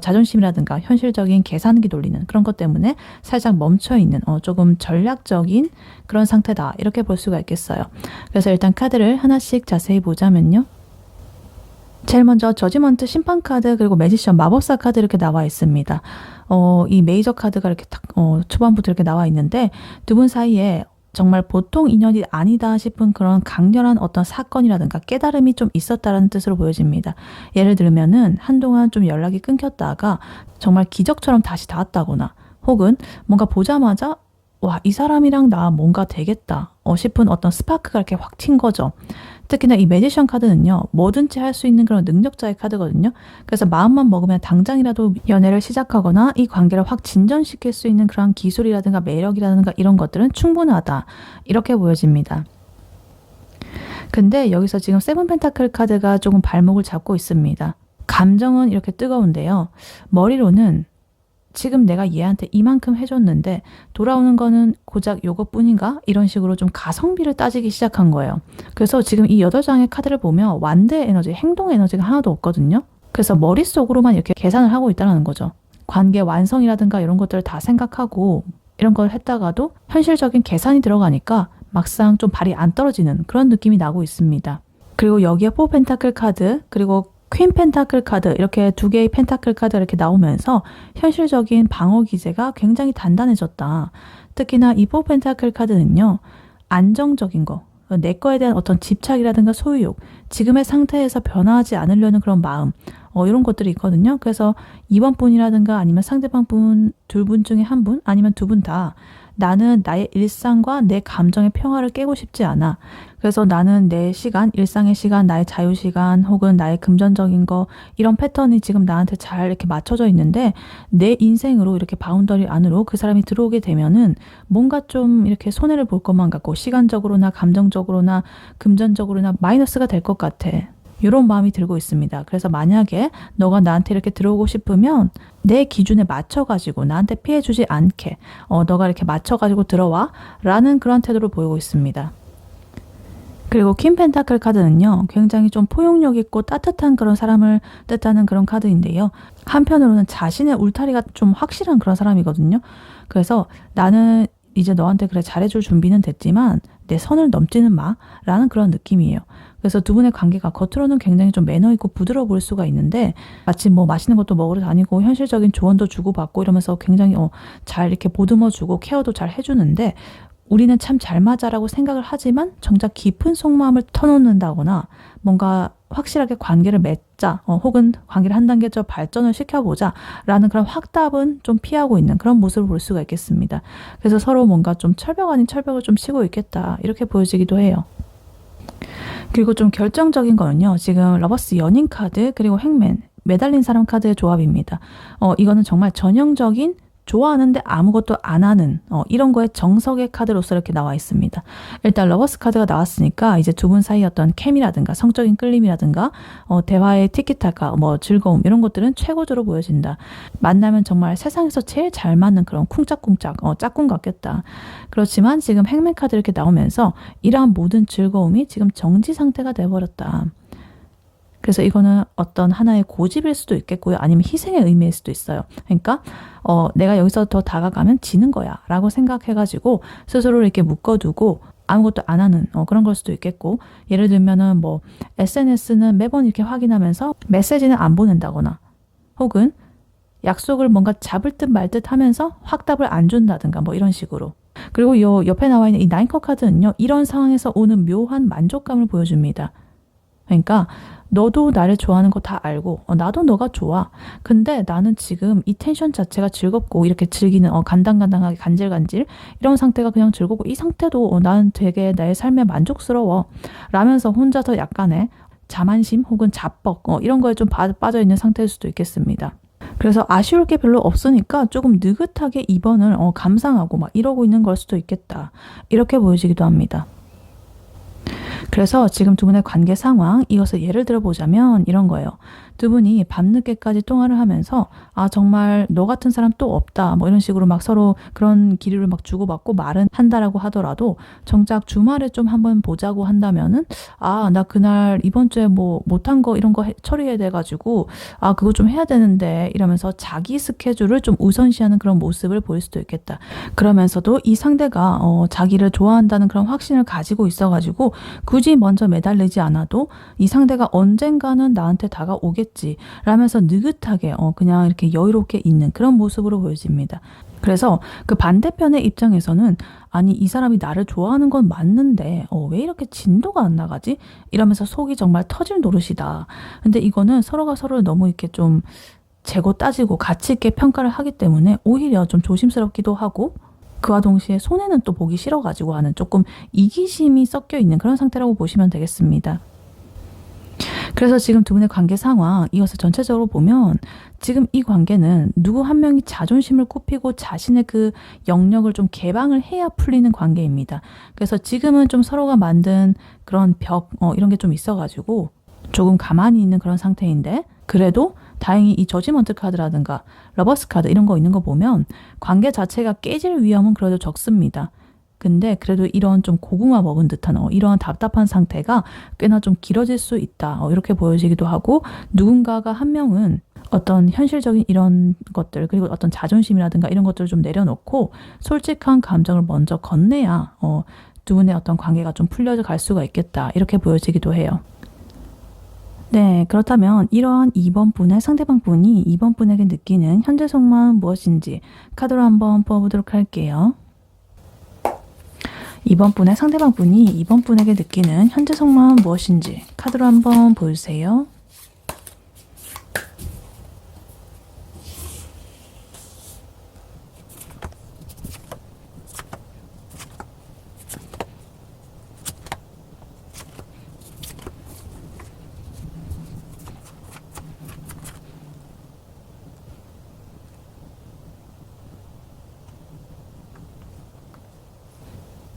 Speaker 1: 자존심이라든가 현실적인 계산기 돌리는 그런 것 때문에 살짝 멈춰있는 조금 전략적인 그런 상태다 이렇게 볼 수가 있겠어요. 그래서 일단 카드를 하나씩 자세히 보자면요. 제일 먼저 저지먼트 심판 카드 그리고 매지션 마법사 카드 이렇게 나와 있습니다. 이 메이저 카드가 이렇게 딱 초반부터 이렇게 나와 있는데 두 분 사이에 정말 보통 인연이 아니다 싶은 그런 강렬한 어떤 사건이라든가 깨달음이 좀 있었다는 뜻으로 보여집니다. 예를 들면은 한동안 좀 연락이 끊겼다가 정말 기적처럼 다시 닿았다거나 혹은 뭔가 보자마자 와, 이 사람이랑 나 뭔가 되겠다 싶은 어떤 스파크가 이렇게 확 튄 거죠. 특히나 이 매지션 카드는요. 뭐든지 할 수 있는 그런 능력자의 카드거든요. 그래서 마음만 먹으면 당장이라도 연애를 시작하거나 이 관계를 확 진전시킬 수 있는 그런 기술이라든가 매력이라든가 이런 것들은 충분하다. 이렇게 보여집니다. 근데 여기서 지금 세븐 펜타클 카드가 조금 발목을 잡고 있습니다. 감정은 이렇게 뜨거운데요. 머리로는 지금 내가 얘한테 이만큼 해줬는데 돌아오는 거는 고작 요것뿐인가? 이런 식으로 좀 가성비를 따지기 시작한 거예요. 그래서 지금 이 8장의 카드를 보면 완대 에너지, 행동 에너지가 하나도 없거든요. 그래서 머릿속으로만 이렇게 계산을 하고 있다는 거죠. 관계 완성이라든가 이런 것들을 다 생각하고 이런 걸 했다가도 현실적인 계산이 들어가니까 막상 좀 발이 안 떨어지는 그런 느낌이 나고 있습니다. 그리고 여기에 4 펜타클 카드 그리고 퀸 펜타클 카드 이렇게 2개의 펜타클 카드가 이렇게 나오면서 현실적인 방어 기제가 굉장히 단단해졌다. 특히나 이 4 펜타클 카드는요. 안정적인 거, 내 거에 대한 어떤 집착이라든가 소유욕, 지금의 상태에서 변화하지 않으려는 그런 마음 이런 것들이 있거든요. 그래서 이번 분이라든가 아니면 상대방 분, 2분 중에 한 분 아니면 2분 다 나는 나의 일상과 내 감정의 평화를 깨고 싶지 않아. 그래서 나는 내 시간, 일상의 시간, 나의 자유시간 혹은 나의 금전적인 거 이런 패턴이 지금 나한테 잘 이렇게 맞춰져 있는데 내 인생으로 이렇게 바운더리 안으로 그 사람이 들어오게 되면은 뭔가 좀 이렇게 손해를 볼 것만 같고 시간적으로나 감정적으로나 금전적으로나 마이너스가 될 것 같아. 이런 마음이 들고 있습니다. 그래서 만약에 너가 나한테 이렇게 들어오고 싶으면 내 기준에 맞춰가지고 나한테 피해주지 않게 너가 이렇게 맞춰가지고 들어와 라는 그런 태도를 보이고 있습니다. 그리고 퀸 펜타클 카드는요. 굉장히 좀 포용력 있고 따뜻한 그런 사람을 뜻하는 그런 카드인데요. 한편으로는 자신의 울타리가 좀 확실한 그런 사람이거든요. 그래서 나는 이제 너한테 그래 잘해줄 준비는 됐지만 내 선을 넘지는 마 라는 그런 느낌이에요. 그래서 2분의 관계가 겉으로는 굉장히 좀 매너 있고 부드러워 보일 수가 있는데 마치 뭐 맛있는 것도 먹으러 다니고 현실적인 조언도 주고받고 이러면서 굉장히 잘 이렇게 보듬어 주고 케어도 잘 해주는데 우리는 참 잘 맞아라고 생각을 하지만 정작 깊은 속마음을 터놓는다거나 뭔가 확실하게 관계를 맺자 혹은 관계를 한 단계 더 발전을 시켜보자 라는 그런 확답은 좀 피하고 있는 그런 모습을 볼 수가 있겠습니다. 그래서 서로 뭔가 좀 철벽 아닌 철벽을 좀 치고 있겠다 이렇게 보여지기도 해요. 그리고 좀 결정적인 거는요. 지금 러버스 연인 카드 그리고 행맨 매달린 사람 카드의 조합입니다. 이거는 정말 전형적인 좋아하는데 아무것도 안 하는 이런 거에 정석의 카드로서 이렇게 나와 있습니다. 일단 러버스 카드가 나왔으니까 이제 2분 사이 어떤 케미라든가 성적인 끌림이라든가 대화의 티키타카 즐거움 이런 것들은 최고조로 보여진다. 만나면 정말 세상에서 제일 잘 맞는 그런 쿵짝쿵짝 짝꿍 같겠다. 그렇지만 지금 행맨 카드 이렇게 나오면서 이러한 모든 즐거움이 지금 정지 상태가 돼버렸다. 그래서 이거는 어떤 하나의 고집일 수도 있겠고요. 아니면 희생의 의미일 수도 있어요. 그러니까 내가 여기서 더 다가가면 지는 거야 라고 생각해가지고 스스로를 이렇게 묶어두고 아무것도 안 하는 그런 걸 수도 있겠고 예를 들면은 뭐 SNS는 매번 이렇게 확인하면서 메시지는 안 보낸다거나 혹은 약속을 뭔가 잡을 듯 말 듯 하면서 확답을 안 준다든가 뭐 이런 식으로. 그리고 요 옆에 나와 있는 이 9컵 카드는요. 이런 상황에서 오는 묘한 만족감을 보여줍니다. 그러니까 너도 나를 좋아하는 거 다 알고 나도 너가 좋아. 근데 나는 지금 이 텐션 자체가 즐겁고 이렇게 즐기는 간당간당하게 간질간질 이런 상태가 그냥 즐겁고 이 상태도 나는 되게 나의 삶에 만족스러워 라면서 혼자서 약간의 자만심 혹은 자뻑 이런 거에 좀 빠져 있는 상태일 수도 있겠습니다. 그래서 아쉬울 게 별로 없으니까 조금 느긋하게 이번을 감상하고 막 이러고 있는 걸 수도 있겠다. 이렇게 보여지기도 합니다. 그래서 지금 2분의 관계 상황 이것을 예를 들어보자면 이런 거예요. 2분이 밤늦게까지 통화를 하면서 정말 너 같은 사람 또 없다 뭐 이런 식으로 막 서로 그런 기류를 막 주고받고 말은 한다라고 하더라도 정작 주말에 좀 한번 보자고 한다면은 나 그날 이번 주에 뭐 못한 거 이런 거 처리해야 돼가지고 그거 좀 해야 되는데 이러면서 자기 스케줄을 좀 우선시하는 그런 모습을 보일 수도 있겠다. 그러면서도 이 상대가 자기를 좋아한다는 그런 확신을 가지고 있어가지고 굳이 먼저 매달리지 않아도 이 상대가 언젠가는 나한테 다가오겠지 라면서 느긋하게 그냥 이렇게 여유롭게 있는 그런 모습으로 보여집니다. 그래서 그 반대편의 입장에서는 아니 이 사람이 나를 좋아하는 건 맞는데 왜 이렇게 진도가 안 나가지? 이러면서 속이 정말 터질 노릇이다. 근데 이거는 서로가 서로를 너무 이렇게 좀 재고 따지고 가치 있게 평가를 하기 때문에 오히려 좀 조심스럽기도 하고 그와 동시에 손해는 또 보기 싫어가지고 하는 조금 이기심이 섞여 있는 그런 상태라고 보시면 되겠습니다. 그래서 지금 2분의 관계 상황 이것을 전체적으로 보면 지금 이 관계는 누구 한 명이 자존심을 굽히고 자신의 그 영역을 좀 개방을 해야 풀리는 관계입니다. 그래서 지금은 좀 서로가 만든 그런 벽 이런 게 좀 있어가지고 조금 가만히 있는 그런 상태인데 그래도 다행히 이 저지먼트 카드라든가 러버스 카드 이런 거 있는 거 보면 관계 자체가 깨질 위험은 그래도 적습니다. 근데 그래도 이런 좀 고구마 먹은 듯한 이러한 답답한 상태가 꽤나 좀 길어질 수 있다. 이렇게 보여지기도 하고 누군가가 한 명은 어떤 현실적인 이런 것들 그리고 어떤 자존심이라든가 이런 것들을 좀 내려놓고 솔직한 감정을 먼저 건네야 두 분의 어떤 관계가 좀 풀려져 갈 수가 있겠다. 이렇게 보여지기도 해요. 네, 그렇다면 이러한 2번 분의 상대방 분이 2번 분에게 느끼는 현재 속마음 무엇인지 카드로 한번 뽑아보도록 할게요. 2번 분의 상대방 분이 2번 분에게 느끼는 현재 속마음 무엇인지 카드로 한번 보여주세요.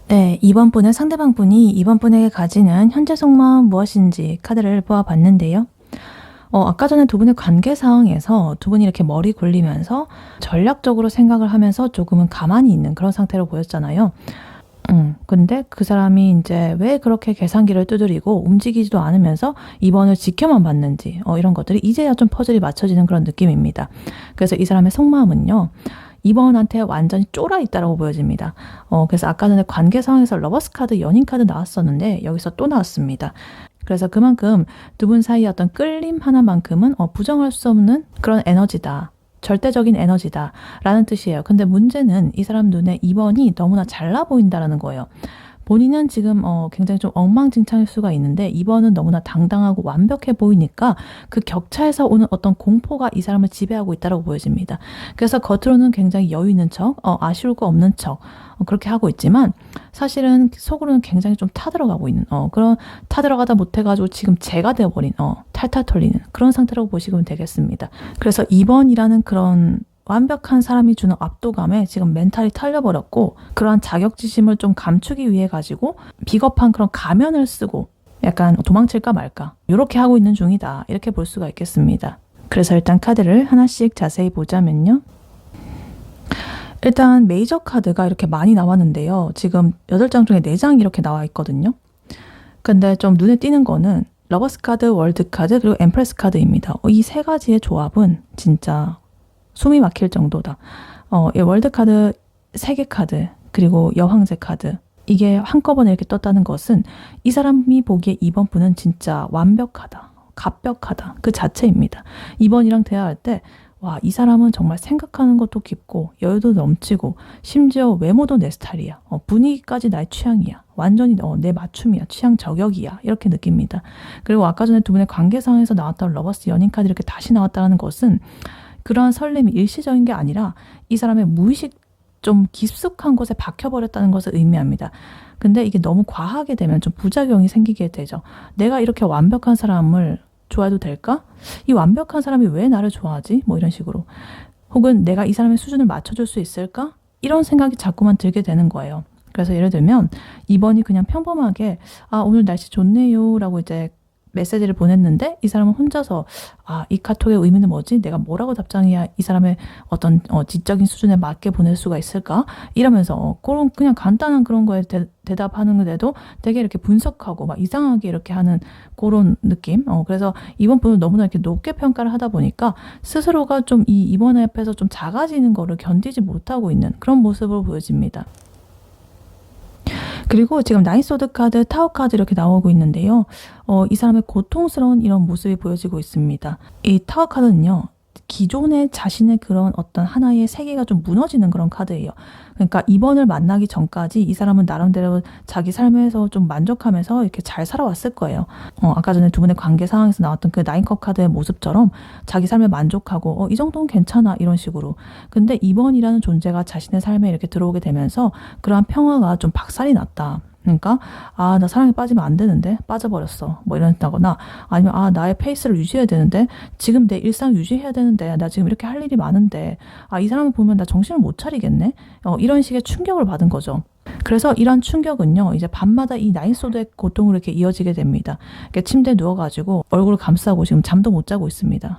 Speaker 1: 네, 2번 분의 상대방 분이 2번 분에게 가지는 현재 속마음 무엇인지 카드를 뽑아봤는데요. 아까 전에 두 분의 관계 상황에서 두 분이 이렇게 머리 굴리면서 전략적으로 생각을 하면서 조금은 가만히 있는 그런 상태로 보였잖아요. 근데 그 사람이 이제 왜 그렇게 계산기를 두드리고 움직이지도 않으면서 2번을 지켜만 봤는지 이런 것들이 이제야 좀 퍼즐이 맞춰지는 그런 느낌입니다. 그래서 이 사람의 속마음은요. 2번한테 완전히 쫄아 있다라고 보여집니다. 그래서 아까 전에 관계 상황에서 러버스 카드, 연인 카드 나왔었는데 여기서 또 나왔습니다. 그래서 그만큼 두 분 사이의 어떤 끌림 하나만큼은 부정할 수 없는 그런 에너지다. 절대적인 에너지다 라는 뜻이에요. 근데 문제는 이 사람 눈에 2번이 너무나 잘나 보인다라는 거예요. 본인은 지금 굉장히 좀 엉망진창일 수가 있는데 2번은 너무나 당당하고 완벽해 보이니까 그 격차에서 오는 어떤 공포가 이 사람을 지배하고 있다고 보여집니다. 그래서 겉으로는 굉장히 여유 있는 척, 아쉬울 거 없는 척 그렇게 하고 있지만 사실은 속으로는 굉장히 좀 타들어가고 있는 그런 타들어가다 못해가지고 지금 재가 되어버린 탈탈 털리는 그런 상태라고 보시면 되겠습니다. 그래서 2번이라는 그런 완벽한 사람이 주는 압도감에 지금 멘탈이 털려버렸고 그러한 자격지심을 좀 감추기 위해 가지고 비겁한 그런 가면을 쓰고 약간 도망칠까 말까 이렇게 하고 있는 중이다. 이렇게 볼 수가 있겠습니다. 그래서 일단 카드를 하나씩 자세히 보자면요. 일단 메이저 카드가 이렇게 많이 나왔는데요. 지금 8장 중에 4장이 이렇게 나와 있거든요. 근데 좀 눈에 띄는 거는 러버스 카드, 월드 카드, 그리고 엠프레스 카드입니다. 이 세 가지의 조합은 진짜 숨이 막힐 정도다. 이 월드 카드, 세계 카드, 그리고 여황제 카드 이게 한꺼번에 이렇게 떴다는 것은 이 사람이 보기에 2번 분은 진짜 완벽하다, 갑벽하다 그 자체입니다. 2번이랑 대화할 때 와, 이 사람은 정말 생각하는 것도 깊고 여유도 넘치고 심지어 외모도 내 스타일이야. 분위기까지 나의 취향이야. 완전히 내 맞춤이야. 취향 저격이야. 이렇게 느낍니다. 그리고 아까 전에 두 분의 관계상에서 나왔던 러버스 연인 카드 이렇게 다시 나왔다는 것은 그러한 설렘이 일시적인 게 아니라 이 사람의 무의식 좀 깊숙한 곳에 박혀버렸다는 것을 의미합니다. 근데 이게 너무 과하게 되면 좀 부작용이 생기게 되죠. 내가 이렇게 완벽한 사람을 좋아해도 될까? 이 완벽한 사람이 왜 나를 좋아하지? 뭐 이런 식으로. 혹은 내가 이 사람의 수준을 맞춰줄 수 있을까? 이런 생각이 자꾸만 들게 되는 거예요. 그래서 예를 들면 2번이 그냥 평범하게 오늘 날씨 좋네요 라고 이제 메시지를 보냈는데 이 사람은 혼자서 이 카톡의 의미는 뭐지? 내가 뭐라고 답장해야 이 사람의 어떤 지적인 수준에 맞게 보낼 수가 있을까? 이러면서 그런 그냥 간단한 그런 거에 대답하는데도 되게 이렇게 분석하고 막 이상하게 이렇게 하는 그런 느낌. 그래서 이번 분은 너무나 이렇게 높게 평가를 하다 보니까 스스로가 좀 이번 앞에서 좀 작아지는 거를 견디지 못하고 있는 그런 모습으로 보여집니다. 그리고 지금 나인소드 카드, 타워 카드 이렇게 나오고 있는데요. 이 사람의 고통스러운 이런 모습이 보여지고 있습니다. 이 타워 카드는요. 기존의 자신의 그런 어떤 하나의 세계가 좀 무너지는 그런 카드예요. 그러니까 2번을 만나기 전까지 이 사람은 나름대로 자기 삶에서 좀 만족하면서 이렇게 잘 살아왔을 거예요. 아까 전에 두 분의 관계 상황에서 나왔던 그 나인컵 카드의 모습처럼 자기 삶에 만족하고 이 정도는 괜찮아 이런 식으로. 근데 2번이라는 존재가 자신의 삶에 이렇게 들어오게 되면서 그러한 평화가 좀 박살이 났다. 그러니까 나 사랑에 빠지면 안 되는데 빠져버렸어 뭐 이런다거나 아니면 나의 페이스를 유지해야 되는데 지금 내 일상 유지해야 되는데 나 지금 이렇게 할 일이 많은데 이 사람을 보면 나 정신을 못 차리겠네 이런 식의 충격을 받은 거죠. 그래서 이런 충격은요 이제 밤마다 이 나인소드의 고통으로 이렇게 이어지게 됩니다. 이렇게 침대에 누워가지고 얼굴을 감싸고 지금 잠도 못 자고 있습니다.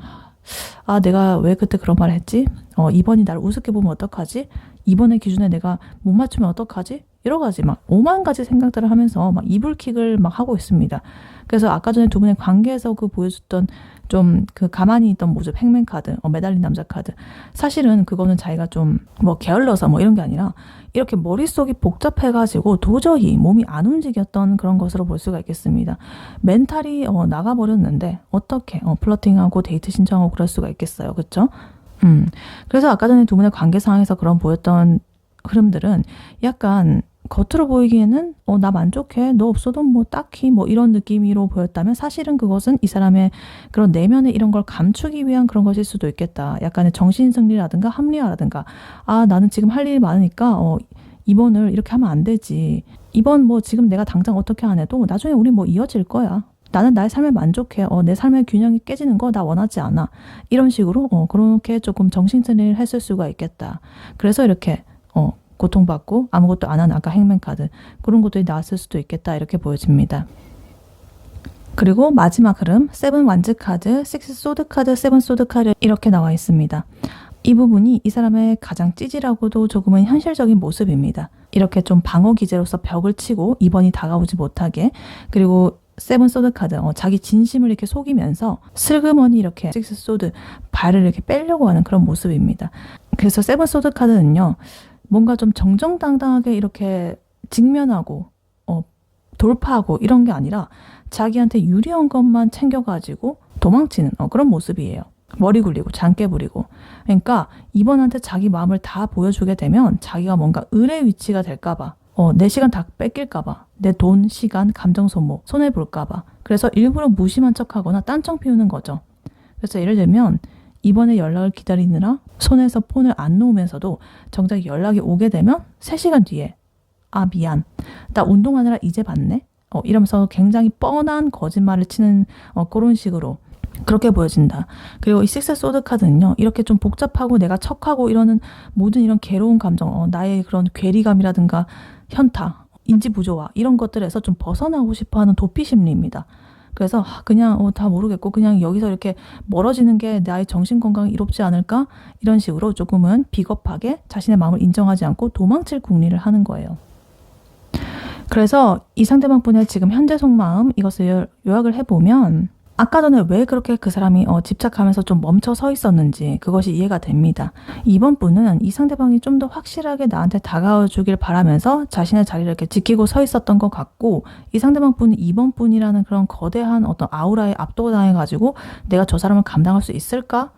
Speaker 1: 내가 왜 그때 그런 말을 했지? 2번이 나를 우습게 보면 어떡하지? 2번의 기준에 내가 못 맞추면 어떡하지? 여러 가지 막 5만 가지 생각들을 하면서 막 이불킥을 막 하고 있습니다. 그래서 아까 전에 두 분의 관계에서 그 보여줬던 좀 그 가만히 있던 모습, 행맨 카드, 매달린 남자 카드. 사실은 그거는 자기가 좀 뭐 게을러서 뭐 이런 게 아니라 이렇게 머릿속이 복잡해가지고 도저히 몸이 안 움직였던 그런 것으로 볼 수가 있겠습니다. 멘탈이 나가버렸는데 어떻게 플러팅하고 데이트 신청하고 그럴 수가 있겠어요. 그렇죠? 그래서 아까 전에 두 분의 관계 상황에서 그런 보였던 흐름들은 약간 겉으로 보이기에는 나 만족해, 너 없어도 뭐 딱히 뭐 이런 느낌으로 보였다면 사실은 그것은 이 사람의 그런 내면의 이런 걸 감추기 위한 그런 것일 수도 있겠다. 약간의 정신승리라든가 합리화라든가 나는 지금 할 일이 많으니까 이번을 이렇게 하면 안 되지. 이번 뭐 지금 내가 당장 어떻게 안 해도 나중에 우리 뭐 이어질 거야. 나는 나의 삶에 만족해. 내 삶의 균형이 깨지는 거 나 원하지 않아. 이런 식으로 그렇게 조금 정신승리를 했을 수가 있겠다. 그래서 이렇게 고통받고 아무것도 안 하는 아까 행맨 카드 그런 것들이 나왔을 수도 있겠다 이렇게 보여집니다. 그리고 마지막 흐름 세븐 완즈 카드, 식스 소드 카드, 세븐 소드 카드 이렇게 나와 있습니다. 이 부분이 이 사람의 가장 찌질하고도 조금은 현실적인 모습입니다. 이렇게 좀 방어 기제로서 벽을 치고 이번이 다가오지 못하게 그리고 세븐 소드 카드 자기 진심을 이렇게 속이면서 슬그머니 이렇게 식스 소드 발을 이렇게 빼려고 하는 그런 모습입니다. 그래서 세븐 소드 카드는요. 뭔가 좀 정정당당하게 이렇게 직면하고 돌파하고 이런 게 아니라 자기한테 유리한 것만 챙겨가지고 도망치는 그런 모습이에요. 머리 굴리고 장깨 부리고. 그러니까 이번한테 자기 마음을 다 보여주게 되면 자기가 뭔가 을의 위치가 될까 봐. 내 시간 다 뺏길까 봐. 내 돈, 시간, 감정 소모 손해볼까 봐. 그래서 일부러 무심한 척하거나 딴청 피우는 거죠. 그래서 예를 들면 이번에 연락을 기다리느라 손에서 폰을 안 놓으면서도 정작 연락이 오게 되면 3시간 뒤에 미안. 나 운동하느라 이제 봤네. 이러면서 굉장히 뻔한 거짓말을 치는 그런 식으로 그렇게 보여진다. 그리고 이 식스 소드 카드는요. 이렇게 좀 복잡하고 내가 척하고 이러는 모든 이런 괴로운 감정, 나의 그런 괴리감이라든가 현타, 인지 부조화 이런 것들에서 좀 벗어나고 싶어하는 도피 심리입니다. 그래서 그냥 다 모르겠고 그냥 여기서 이렇게 멀어지는 게 나의 정신건강에 이롭지 않을까? 이런 식으로 조금은 비겁하게 자신의 마음을 인정하지 않고 도망칠 궁리를 하는 거예요. 그래서 이 상대방분의 지금 현재 속마음 이것을 요약을 해보면 아까 전에 왜 그렇게 그 사람이 집착하면서 좀 멈춰 서 있었는지 그것이 이해가 됩니다. 이번 분은 이 상대방이 좀 더 확실하게 나한테 다가와 주길 바라면서 자신의 자리를 이렇게 지키고 서 있었던 것 같고 이 상대방 분은 이번 분이라는 그런 거대한 어떤 아우라에 압도당해가지고 내가 저 사람을 감당할 수 있을까?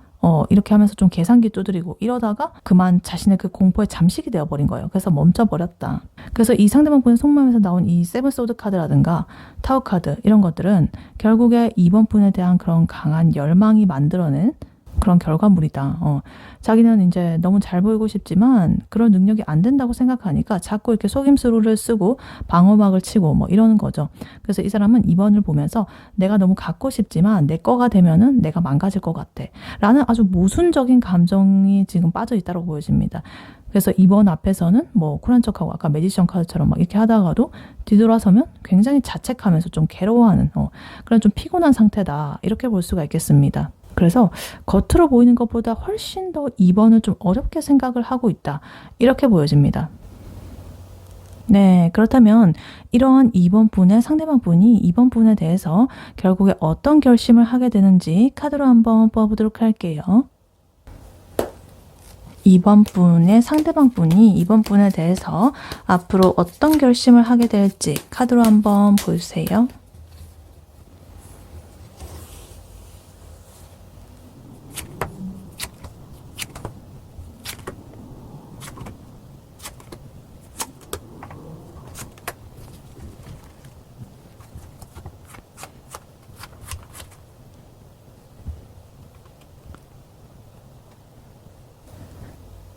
Speaker 1: 이렇게 하면서 좀 계산기 두드리고 이러다가 그만 자신의 그 공포에 잠식이 되어버린 거예요. 그래서 멈춰버렸다. 그래서 이 상대방 분의 속마음에서 나온 이 세븐 소드 카드라든가 타워 카드 이런 것들은 결국에 이번 분에 대한 그런 강한 열망이 만들어낸 그런 결과물이다. 자기는 이제 너무 잘 보이고 싶지만 그런 능력이 안 된다고 생각하니까 자꾸 이렇게 속임수를 쓰고 방어막을 치고 뭐 이러는 거죠. 그래서 이 사람은 2번을 보면서 내가 너무 갖고 싶지만 내 거가 되면은 내가 망가질 것 같아. 라는 아주 모순적인 감정이 지금 빠져 있다고 보여집니다. 그래서 2번 앞에서는 뭐 쿨한 척하고 아까 매지션 카드처럼 막 이렇게 하다가도 뒤돌아서면 굉장히 자책하면서 좀 괴로워하는 그런 좀 피곤한 상태다. 이렇게 볼 수가 있겠습니다. 그래서 겉으로 보이는 것보다 훨씬 더 2번을 좀 어렵게 생각을 하고 있다. 이렇게 보여집니다. 네, 그렇다면 이러한 2번 분의 상대방 분이 2번 분에 대해서 결국에 어떤 결심을 하게 되는지 카드로 한번 뽑아보도록 할게요. 2번 분의 상대방 분이 2번 분에 대해서 앞으로 어떤 결심을 하게 될지 카드로 한번 보세요.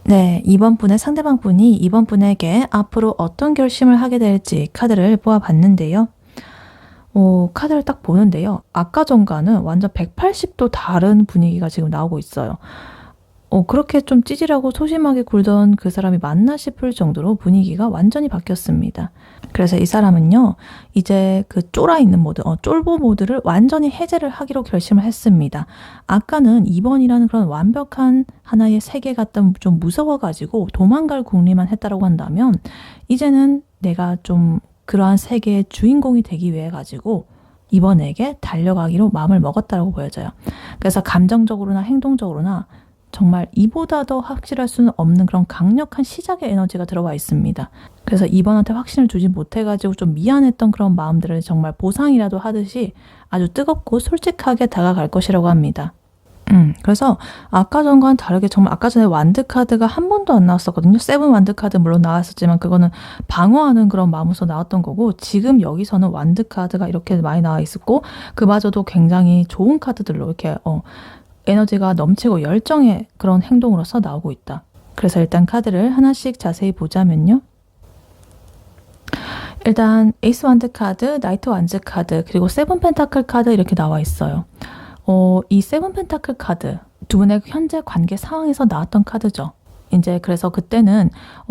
Speaker 1: 네, 2번 분의 상대방 분이 2번 분에게 앞으로 어떤 결심을 하게 될지 카드를 뽑아봤는데요. 카드를 딱 보는데요. 아까 전과는 완전 180도 다른 분위기가 지금 나오고 있어요. 그렇게 좀 찌질하고 소심하게 굴던 그 사람이 맞나 싶을 정도로 분위기가 완전히 바뀌었습니다. 그래서 이 사람은요, 이제 그 쫄아있는 모드, 쫄보 모드를 완전히 해제를 하기로 결심을 했습니다. 아까는 2번이라는 그런 완벽한 하나의 세계 같다 좀 무서워가지고 도망갈 궁리만 했다라고 한다면, 이제는 내가 좀 그러한 세계의 주인공이 되기 위해 가지고 이번에게 달려가기로 마음을 먹었다고 보여져요. 그래서 감정적으로나 행동적으로나 정말 이보다 더 확실할 수는 없는 그런 강력한 시작의 에너지가 들어와 있습니다. 그래서 이번한테 확신을 주지 못해가지고 좀 미안했던 그런 마음들을 정말 보상이라도 하듯이 아주 뜨겁고 솔직하게 다가갈 것이라고 합니다. 그래서 아까 전과는 다르게 정말 아까 전에 완드 카드가 한 번도 안 나왔었거든요. 세븐 완드 카드 물론 나왔었지만 그거는 방어하는 그런 마음으로 나왔던 거고, 지금 여기서는 완드 카드가 이렇게 많이 나와 있었고 그마저도 굉장히 좋은 카드들로 이렇게 에너지가 넘치고 열정의 그런 행동으로서 나오고 있다. 그래서 일단 카드를 하나씩 자세히 보자면요. 일단 에이스 완드 카드, 나이트 완즈 카드, 그리고 세븐 펜타클 카드 이렇게 나와 있어요. 이 세븐 펜타클 카드, 두 분의 현재 관계 상황에서 나왔던 카드죠. 이제 그래서 그때는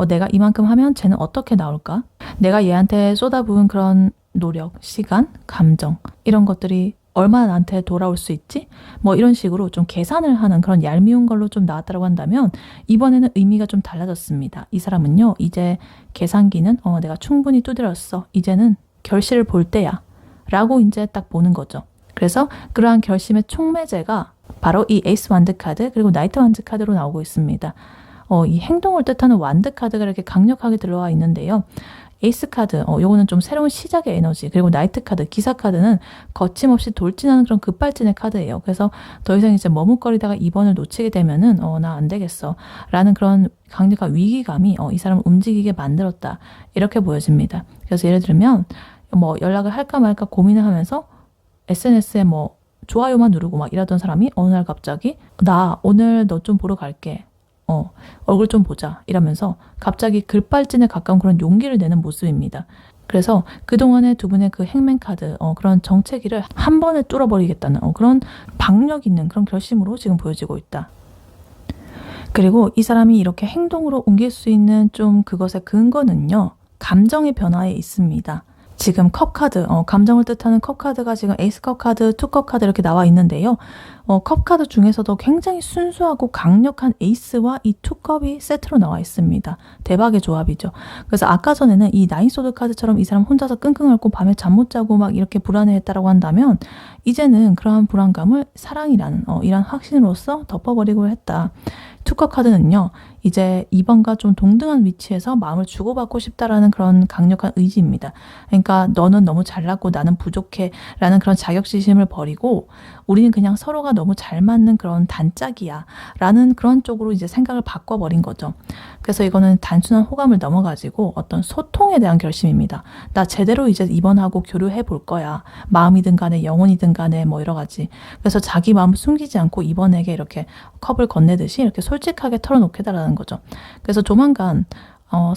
Speaker 1: 내가 이만큼 하면 쟤는 어떻게 나올까? 내가 얘한테 쏟아부은 그런 노력, 시간, 감정 이런 것들이 얼마나 나한테 돌아올 수 있지? 뭐 이런 식으로 좀 계산을 하는 그런 얄미운 걸로 좀 나왔다고 한다면, 이번에는 의미가 좀 달라졌습니다. 이 사람은요, 이제 계산기는 내가 충분히 두드렸어. 이제는 결실을 볼 때야. 라고 이제 딱 보는 거죠. 그래서 그러한 결심의 촉매제가 바로 이 에이스 완드 카드 그리고 나이트 완드 카드로 나오고 있습니다. 이 행동을 뜻하는 완드 카드가 이렇게 강력하게 들어와 있는데요. 에이스 카드, 요거는 좀 새로운 시작의 에너지, 그리고 나이트 카드, 기사 카드는 거침없이 돌진하는 그런 급발진의 카드예요. 그래서 더 이상 이제 머뭇거리다가 2번을 놓치게 되면은 나 안 되겠어 라는 그런 강력한 위기감이 이 사람을 움직이게 만들었다, 이렇게 보여집니다. 그래서 예를 들면 뭐 연락을 할까 말까 고민을 하면서 SNS에 뭐 좋아요만 누르고 막 이러던 사람이 어느 날 갑자기 나 오늘 너 좀 보러 갈게, 얼굴 좀 보자 이러면서 갑자기 급발진에 가까운 그런 용기를 내는 모습입니다. 그래서 그동안의 두 분의 그 행맨 카드, 그런 정체기를 한 번에 뚫어버리겠다는 그런 박력 있는 그런 결심으로 지금 보여지고 있다. 그리고 이 사람이 이렇게 행동으로 옮길 수 있는 좀 그것의 근거는요, 감정의 변화에 있습니다. 지금 컵 카드, 감정을 뜻하는 컵 카드가 지금 에이스 컵 카드, 투 컵 카드 이렇게 나와 있는데요. 컵 카드 중에서도 굉장히 순수하고 강력한 에이스와 이 투 컵이 세트로 나와 있습니다. 대박의 조합이죠. 그래서 아까 전에는 이 나인 소드 카드처럼 이 사람 혼자서 끙끙 앓고 밤에 잠 못 자고 막 이렇게 불안해했다라고 한다면, 이제는 그러한 불안감을 사랑이라는 이란 확신으로서 덮어버리고 했다. 투컵 카드는요, 이제 2번과 좀 동등한 위치에서 마음을 주고받고 싶다라는 그런 강력한 의지입니다. 그러니까 너는 너무 잘났고 나는 부족해 라는 그런 자격지심을 버리고 우리는 그냥 서로가 너무 잘 맞는 그런 단짝이야 라는 그런 쪽으로 이제 생각을 바꿔버린 거죠. 그래서 이거는 단순한 호감을 넘어가지고 어떤 소통에 대한 결심입니다. 나 제대로 이제 2번하고 교류해 볼 거야. 마음이든 간에 영혼이든 간에 뭐 여러 가지. 그래서 자기 마음을 숨기지 않고 2번에게 이렇게 컵을 건네듯이 이렇게 솔직하게 털어놓겠다라는 거죠. 그래서 조만간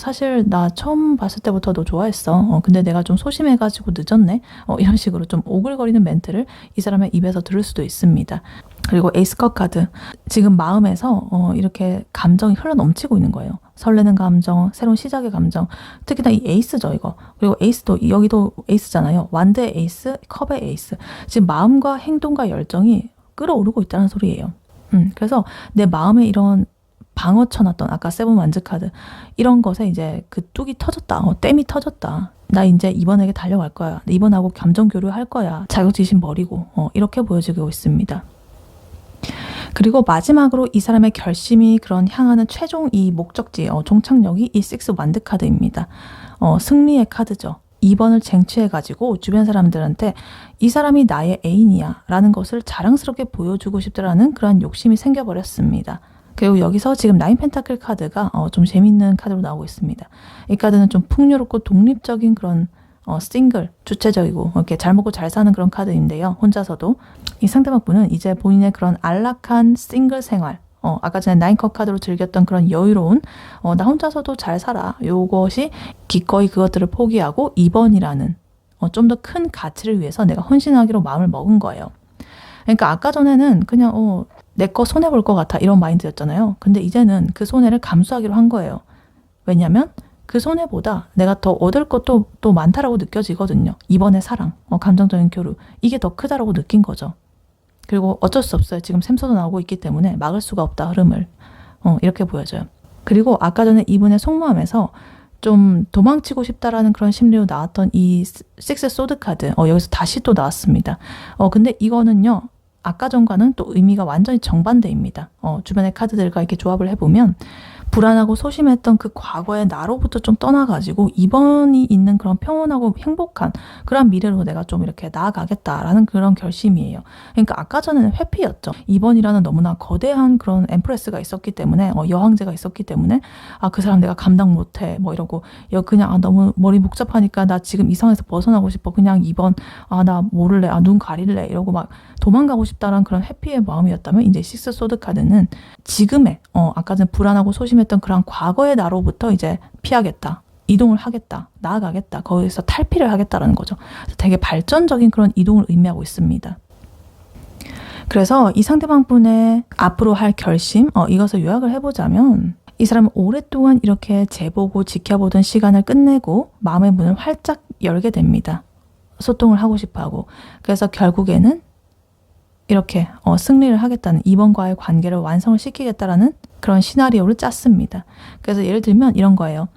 Speaker 1: 사실 나 처음 봤을 때부터 너 좋아했어. 근데 내가 좀 소심해가지고 늦었네. 이런 식으로 좀 오글거리는 멘트를 이 사람의 입에서 들을 수도 있습니다. 그리고 에이스 컵 카드. 지금 마음에서 이렇게 감정이 흘러넘치고 있는 거예요. 설레는 감정, 새로운 시작의 감정. 특히나 이 에이스죠, 이거. 그리고 에이스도, 여기도 에이스잖아요. 완드의 에이스, 컵의 에이스. 지금 마음과 행동과 열정이 끌어오르고 있다는 소리예요. 그래서 내 마음에 이런 방어 쳐놨던 아까 세븐 완즈 카드 이런 것에 이제 그 뚝이 터졌다. 댐이 터졌다. 나 이제 2번에게 달려갈 거야. 2번하고 감정 교류할 거야. 자격지심 버리고 이렇게 보여지고 있습니다. 그리고 마지막으로 이 사람의 결심이 그런 향하는 최종 이 목적지, 종착역이 이 식스 완드 카드입니다. 승리의 카드죠. 2번을 쟁취해가지고 주변 사람들한테 이 사람이 나의 애인이야 라는 것을 자랑스럽게 보여주고 싶다라는 그런 욕심이 생겨버렸습니다. 그리고 여기서 지금 나인 펜타클 카드가 좀 재밌는 카드로 나오고 있습니다. 이 카드는 좀 풍요롭고 독립적인 그런 싱글, 주체적이고 이렇게 잘 먹고 잘 사는 그런 카드인데요. 혼자서도 이 상대방 분은 이제 본인의 그런 안락한 싱글 생활, 아까 전에 나인컵 카드로 즐겼던 그런 여유로운 나 혼자서도 잘 살아, 요것이 기꺼이 그것들을 포기하고 2번이라는 좀 더 큰 가치를 위해서 내가 헌신하기로 마음을 먹은 거예요. 그러니까 아까 전에는 그냥 내 거 손해볼 것 같아 이런 마인드였잖아요. 근데 이제는 그 손해를 감수하기로 한 거예요. 왜냐면 그 손해보다 내가 더 얻을 것도 또 많다라고 느껴지거든요. 2번의 사랑, 감정적인 교류, 이게 더 크다라고 느낀 거죠. 그리고 어쩔 수 없어요. 지금 샘소도 나오고 있기 때문에 막을 수가 없다, 흐름을. 이렇게 보여져요. 그리고 아까 전에 2분의 속마음에서 좀 도망치고 싶다라는 그런 심리로 나왔던 이 식스 소드 카드, 여기서 다시 또 나왔습니다. 근데 이거는요, 아까 전과는 또 의미가 완전히 정반대입니다. 주변의 카드들과 이렇게 조합을 해보면 불안하고 소심했던 그 과거의 나로부터 좀 떠나가지고 이번이 있는 그런 평온하고 행복한 그런 미래로 내가 좀 이렇게 나아가겠다라는 그런 결심이에요. 그러니까 아까 전에는 회피였죠. 이번이라는 너무나 거대한 그런 엠프레스가 있었기 때문에, 여왕제가 있었기 때문에 그 사람 내가 감당 못해 뭐 이러고, 그냥 너무 머리 복잡하니까 나 지금 이 상황에서 벗어나고 싶어, 그냥 이번 나 모를래, 눈 가릴래 이러고 막 도망가고 싶다라는 그런 회피의 마음이었다면, 이제 식스 소드 카드는 지금의 아까 전 불안하고 소심했던 그런 과거의 나로부터 이제 피하겠다, 이동을 하겠다, 나아가겠다, 거기서 탈피를 하겠다라는 거죠. 되게 발전적인 그런 이동을 의미하고 있습니다. 그래서 이 상대방 분의 앞으로 할 결심, 이것을 요약을 해보자면, 이 사람은 오랫동안 이렇게 재보고 지켜보던 시간을 끝내고 마음의 문을 활짝 열게 됩니다. 소통을 하고 싶어하고, 그래서 결국에는 이렇게 승리를 하겠다는, 이번과의 관계를 완성을 시키겠다라는 그런 시나리오를 짰습니다. 그래서 예를 들면 이런 거예요.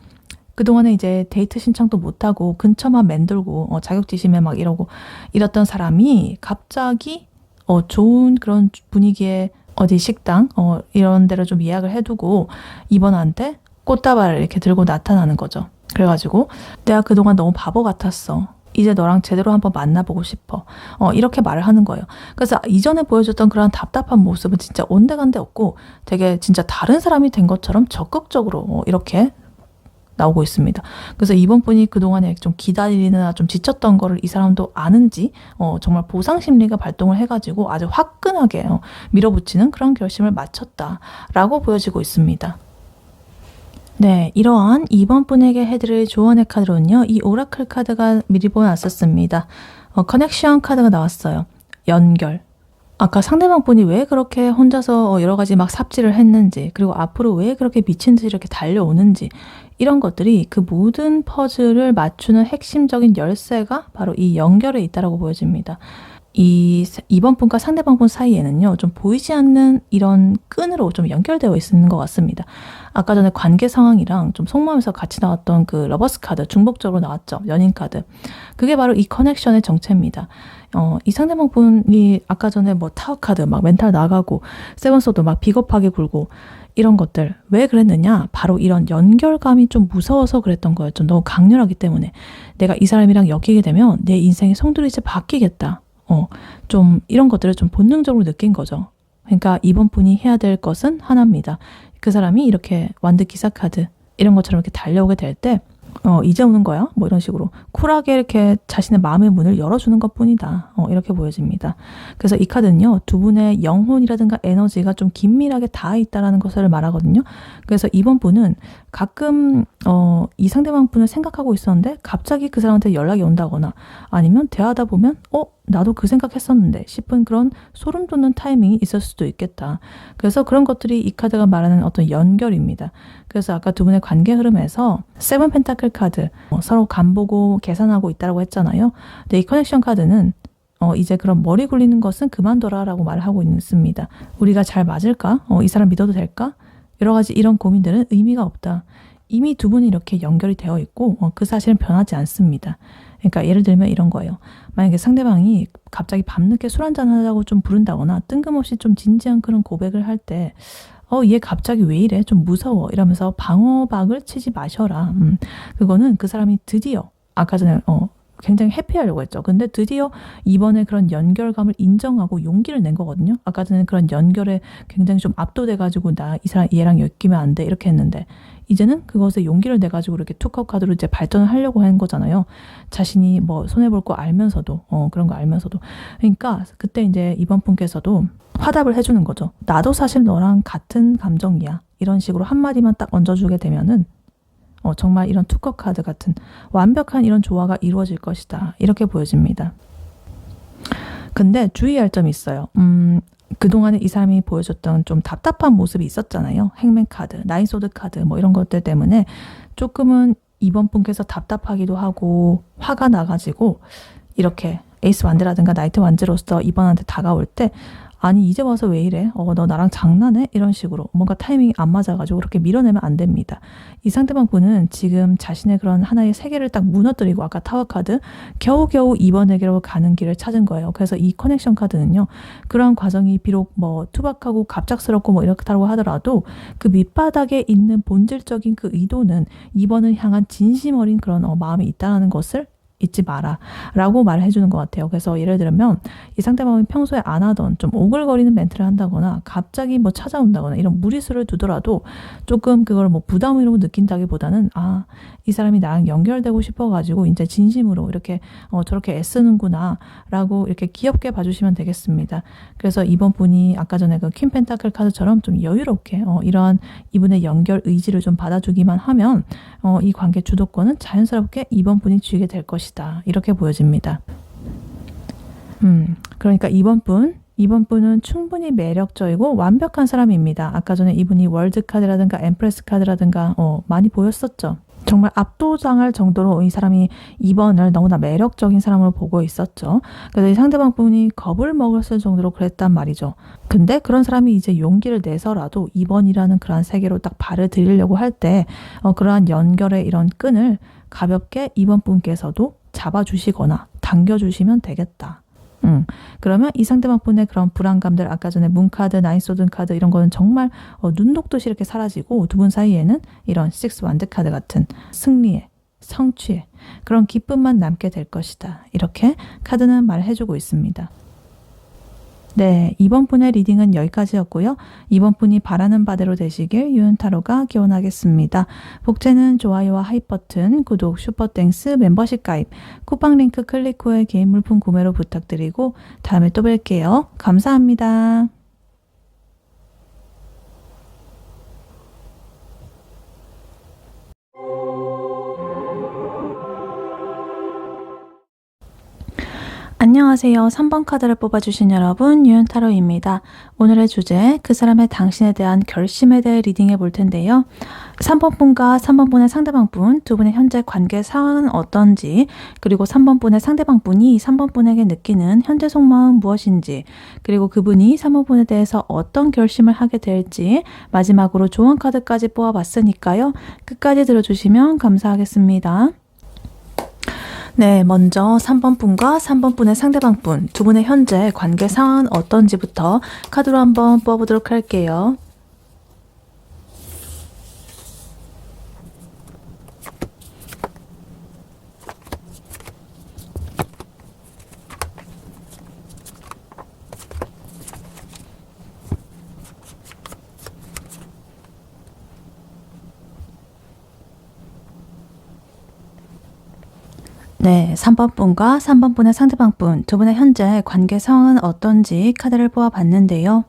Speaker 1: 그동안에 이제 데이트 신청도 못하고 근처만 맴돌고 자격지심에 막 이러고 이랬던 사람이 갑자기 좋은 그런 분위기의 어디 식당 이런 데를 좀 예약을 해두고 이번한테 꽃다발을 이렇게 들고 나타나는 거죠. 그래가지고 내가 그동안 너무 바보 같았어, 이제 너랑 제대로 한번 만나보고 싶어, 이렇게 말을 하는 거예요. 그래서 이전에 보여줬던 그런 답답한 모습은 진짜 온데간데 없고 되게 진짜 다른 사람이 된 것처럼 적극적으로 이렇게 나오고 있습니다. 그래서 이번 분이 그동안에 좀 기다리느라 좀 지쳤던 거를 이 사람도 아는지 정말 보상 심리가 발동을 해가지고 아주 화끈하게 밀어붙이는 그런 결심을 마쳤다라고 보여지고 있습니다. 네, 이러한 이번 분에게 해드릴 조언의 카드로는요, 이 오라클 카드가 미리 보여놨었습니다. 커넥션 카드가 나왔어요. 연결. 아까 상대방 분이 왜 그렇게 혼자서 여러 가지 막 삽질을 했는지, 그리고 앞으로 왜 그렇게 미친 듯이 이렇게 달려오는지, 이런 것들이 그 모든 퍼즐을 맞추는 핵심적인 열쇠가 바로 이 연결에 있다라고 보여집니다. 이번 분과 상대방 분 사이에는요, 좀 보이지 않는 이런 끈으로 좀 연결되어 있는 것 같습니다. 아까 전에 관계 상황이랑 좀 속마음에서 같이 나왔던 그 러버스 카드, 중복적으로 나왔죠. 연인 카드. 그게 바로 이 커넥션의 정체입니다. 이 상대방 분이 아까 전에 뭐 타워 카드 막 멘탈 나가고 세븐소드 막 비겁하게 굴고 이런 것들 왜 그랬느냐? 바로 이런 연결감이 좀 무서워서 그랬던 거예요. 좀 너무 강렬하기 때문에 내가 이 사람이랑 엮이게 되면 내 인생의 송두리 이제 바뀌겠다. 좀 이런 것들을 좀 본능적으로 느낀 거죠. 그러니까 이번 분이 해야 될 것은 하나입니다. 그 사람이 이렇게 완드 기사 카드 이런 것처럼 이렇게 달려오게 될 때 이제 오는 거야? 뭐 이런 식으로 쿨하게 이렇게 자신의 마음의 문을 열어주는 것 뿐이다. 이렇게 보여집니다. 그래서 이 카드는요, 두 분의 영혼이라든가 에너지가 좀 긴밀하게 닿아 있다는 것을 말하거든요. 그래서 이번 분은 가끔 이 상대방 분을 생각하고 있었는데 갑자기 그 사람한테 연락이 온다거나 아니면 대화하다 보면 나도 그 생각했었는데 싶은 그런 소름 돋는 타이밍이 있을 수도 있겠다. 그래서 그런 것들이 이 카드가 말하는 어떤 연결입니다. 그래서 아까 두 분의 관계 흐름에서 세븐 펜타클 카드 서로 간보고 계산하고 있다고 했잖아요. 근데 이 커넥션 카드는 이제 그런 머리 굴리는 것은 그만둬라 라고 말하고 있습니다. 우리가 잘 맞을까? 이 사람 믿어도 될까? 여러 가지 이런 고민들은 의미가 없다. 이미 두 분이 이렇게 연결이 되어 있고 그 사실은 변하지 않습니다. 그러니까 예를 들면 이런 거예요. 만약에 상대방이 갑자기 밤늦게 술 한잔 하자고 좀 부른다거나 뜬금없이 좀 진지한 그런 고백을 할 때 얘 갑자기 왜 이래? 좀 무서워. 이러면서 방어박을 치지 마셔라. 그거는 그 사람이 드디어 아까 전에 굉장히 해피하려고 했죠. 근데 드디어 이번에 그런 연결감을 인정하고 용기를 낸 거거든요. 아까 전에 그런 연결에 굉장히 좀 압도돼가지고 나 이 사람 얘랑 엮이면 안 돼 이렇게 했는데 이제는 그것에 용기를 내가지고 이렇게 투컵 카드로 이제 발전을 하려고 하는 거잖아요. 자신이 뭐 손해볼 거 알면서도 그런 거 알면서도. 그러니까 그때 이제 이번 분께서도 화답을 해주는 거죠. 나도 사실 너랑 같은 감정이야. 이런 식으로 한마디만 딱 얹어주게 되면은 정말 이런 투컵 카드 같은 완벽한 이런 조화가 이루어질 것이다. 이렇게 보여집니다. 근데 주의할 점이 있어요. 그동안에 이 사람이 보여줬던 좀 답답한 모습이 있었잖아요. 행맨 카드, 나인소드 카드 뭐 이런 것들 때문에 조금은 이번 분께서 답답하기도 하고 화가 나가지고 이렇게 에이스 완드라든가 나이트 완즈로서 이번한테 다가올 때 아니 이제 와서 왜 이래? 너 나랑 장난해? 이런 식으로 뭔가 타이밍이 안 맞아가지고 그렇게 밀어내면 안 됩니다. 이 상대방 분은 지금 자신의 그런 하나의 세계를 딱 무너뜨리고 아까 타워 카드 겨우겨우 2번에게로 가는 길을 찾은 거예요. 그래서 이 커넥션 카드는요. 그런 과정이 비록 뭐 투박하고 갑작스럽고 뭐 이렇다고 하더라도 그 밑바닥에 있는 본질적인 그 의도는 2번을 향한 진심 어린 그런 마음이 있다는 것을 잊지 마라 라고 말을 해주는 것 같아요. 그래서 예를 들면 이 상대방이 평소에 안 하던 좀 오글거리는 멘트를 한다거나 갑자기 뭐 찾아온다거나 이런 무리수를 두더라도 조금 그걸 뭐 부담으로 느낀다기보다는 이 사람이 나랑 연결되고 싶어가지고 이제 진심으로 이렇게 저렇게 애쓰는구나 라고 이렇게 귀엽게 봐주시면 되겠습니다. 그래서 이번 분이 아까 전에 그 퀸 펜타클 카드처럼 좀 여유롭게 이러한 이분의 연결 의지를 좀 받아주기만 하면 이 관계 주도권은 자연스럽게 이번 분이 쥐게 될 것이다. 이렇게 보여집니다. 그러니까 이번 분은 충분히 매력적이고 완벽한 사람입니다. 아까 전에 이분이 월드 카드라든가 엠프레스 카드라든가 많이 보였었죠. 정말 압도당할 정도로 이 사람이 2번을 너무나 매력적인 사람으로 보고 있었죠. 그래서 이 상대방 분이 겁을 먹었을 정도로 그랬단 말이죠. 근데 그런 사람이 이제 용기를 내서라도 2번이라는 그러한 세계로 딱 발을 들이려고 할 때 그러한 연결의 이런 끈을 가볍게 2번 분께서도 잡아주시거나 당겨주시면 되겠다. 그러면 이 상대방 분의 그런 불안감들, 아까 전에 문카드, 나인소드 카드 이런 거는 정말 눈 녹듯이 이렇게 사라지고 두 분 사이에는 이런 식스 완드 카드 같은 승리의, 성취의 그런 기쁨만 남게 될 것이다. 이렇게 카드는 말해주고 있습니다. 네, 이번 분의 리딩은 여기까지였고요. 이번 분이 바라는 바대로 되시길 유은타로가 기원하겠습니다. 복제는 좋아요와 하이 버튼, 구독, 슈퍼땡스, 멤버십 가입, 쿠팡 링크 클릭 후에 개인 물품 구매로 부탁드리고 다음에 또 뵐게요. 감사합니다. 안녕하세요. 3번 카드를 뽑아주신 여러분, 유은타로입니다. 오늘의 주제, 그 사람의 당신에 대한 결심에 대해 리딩해 볼 텐데요. 3번 분과 3번 분의 상대방 분, 두 분의 현재 관계 상황은 어떤지, 그리고 3번 분의 상대방 분이 3번 분에게 느끼는 현재 속마음 무엇인지, 그리고 그분이 3번 분에 대해서 어떤 결심을 하게 될지, 마지막으로 조언 카드까지 뽑아봤으니까요. 끝까지 들어주시면 감사하겠습니다. 네, 먼저 3번 분과 3번 분의 상대방 분, 두 분의 현재 관계 상황은 어떤지부터 카드로 한번 뽑아보도록 할게요. 네, 3번 분과 3번 분의 상대방 분, 두 분의 현재 관계 상황은 어떤지 카드를 뽑아봤는데요.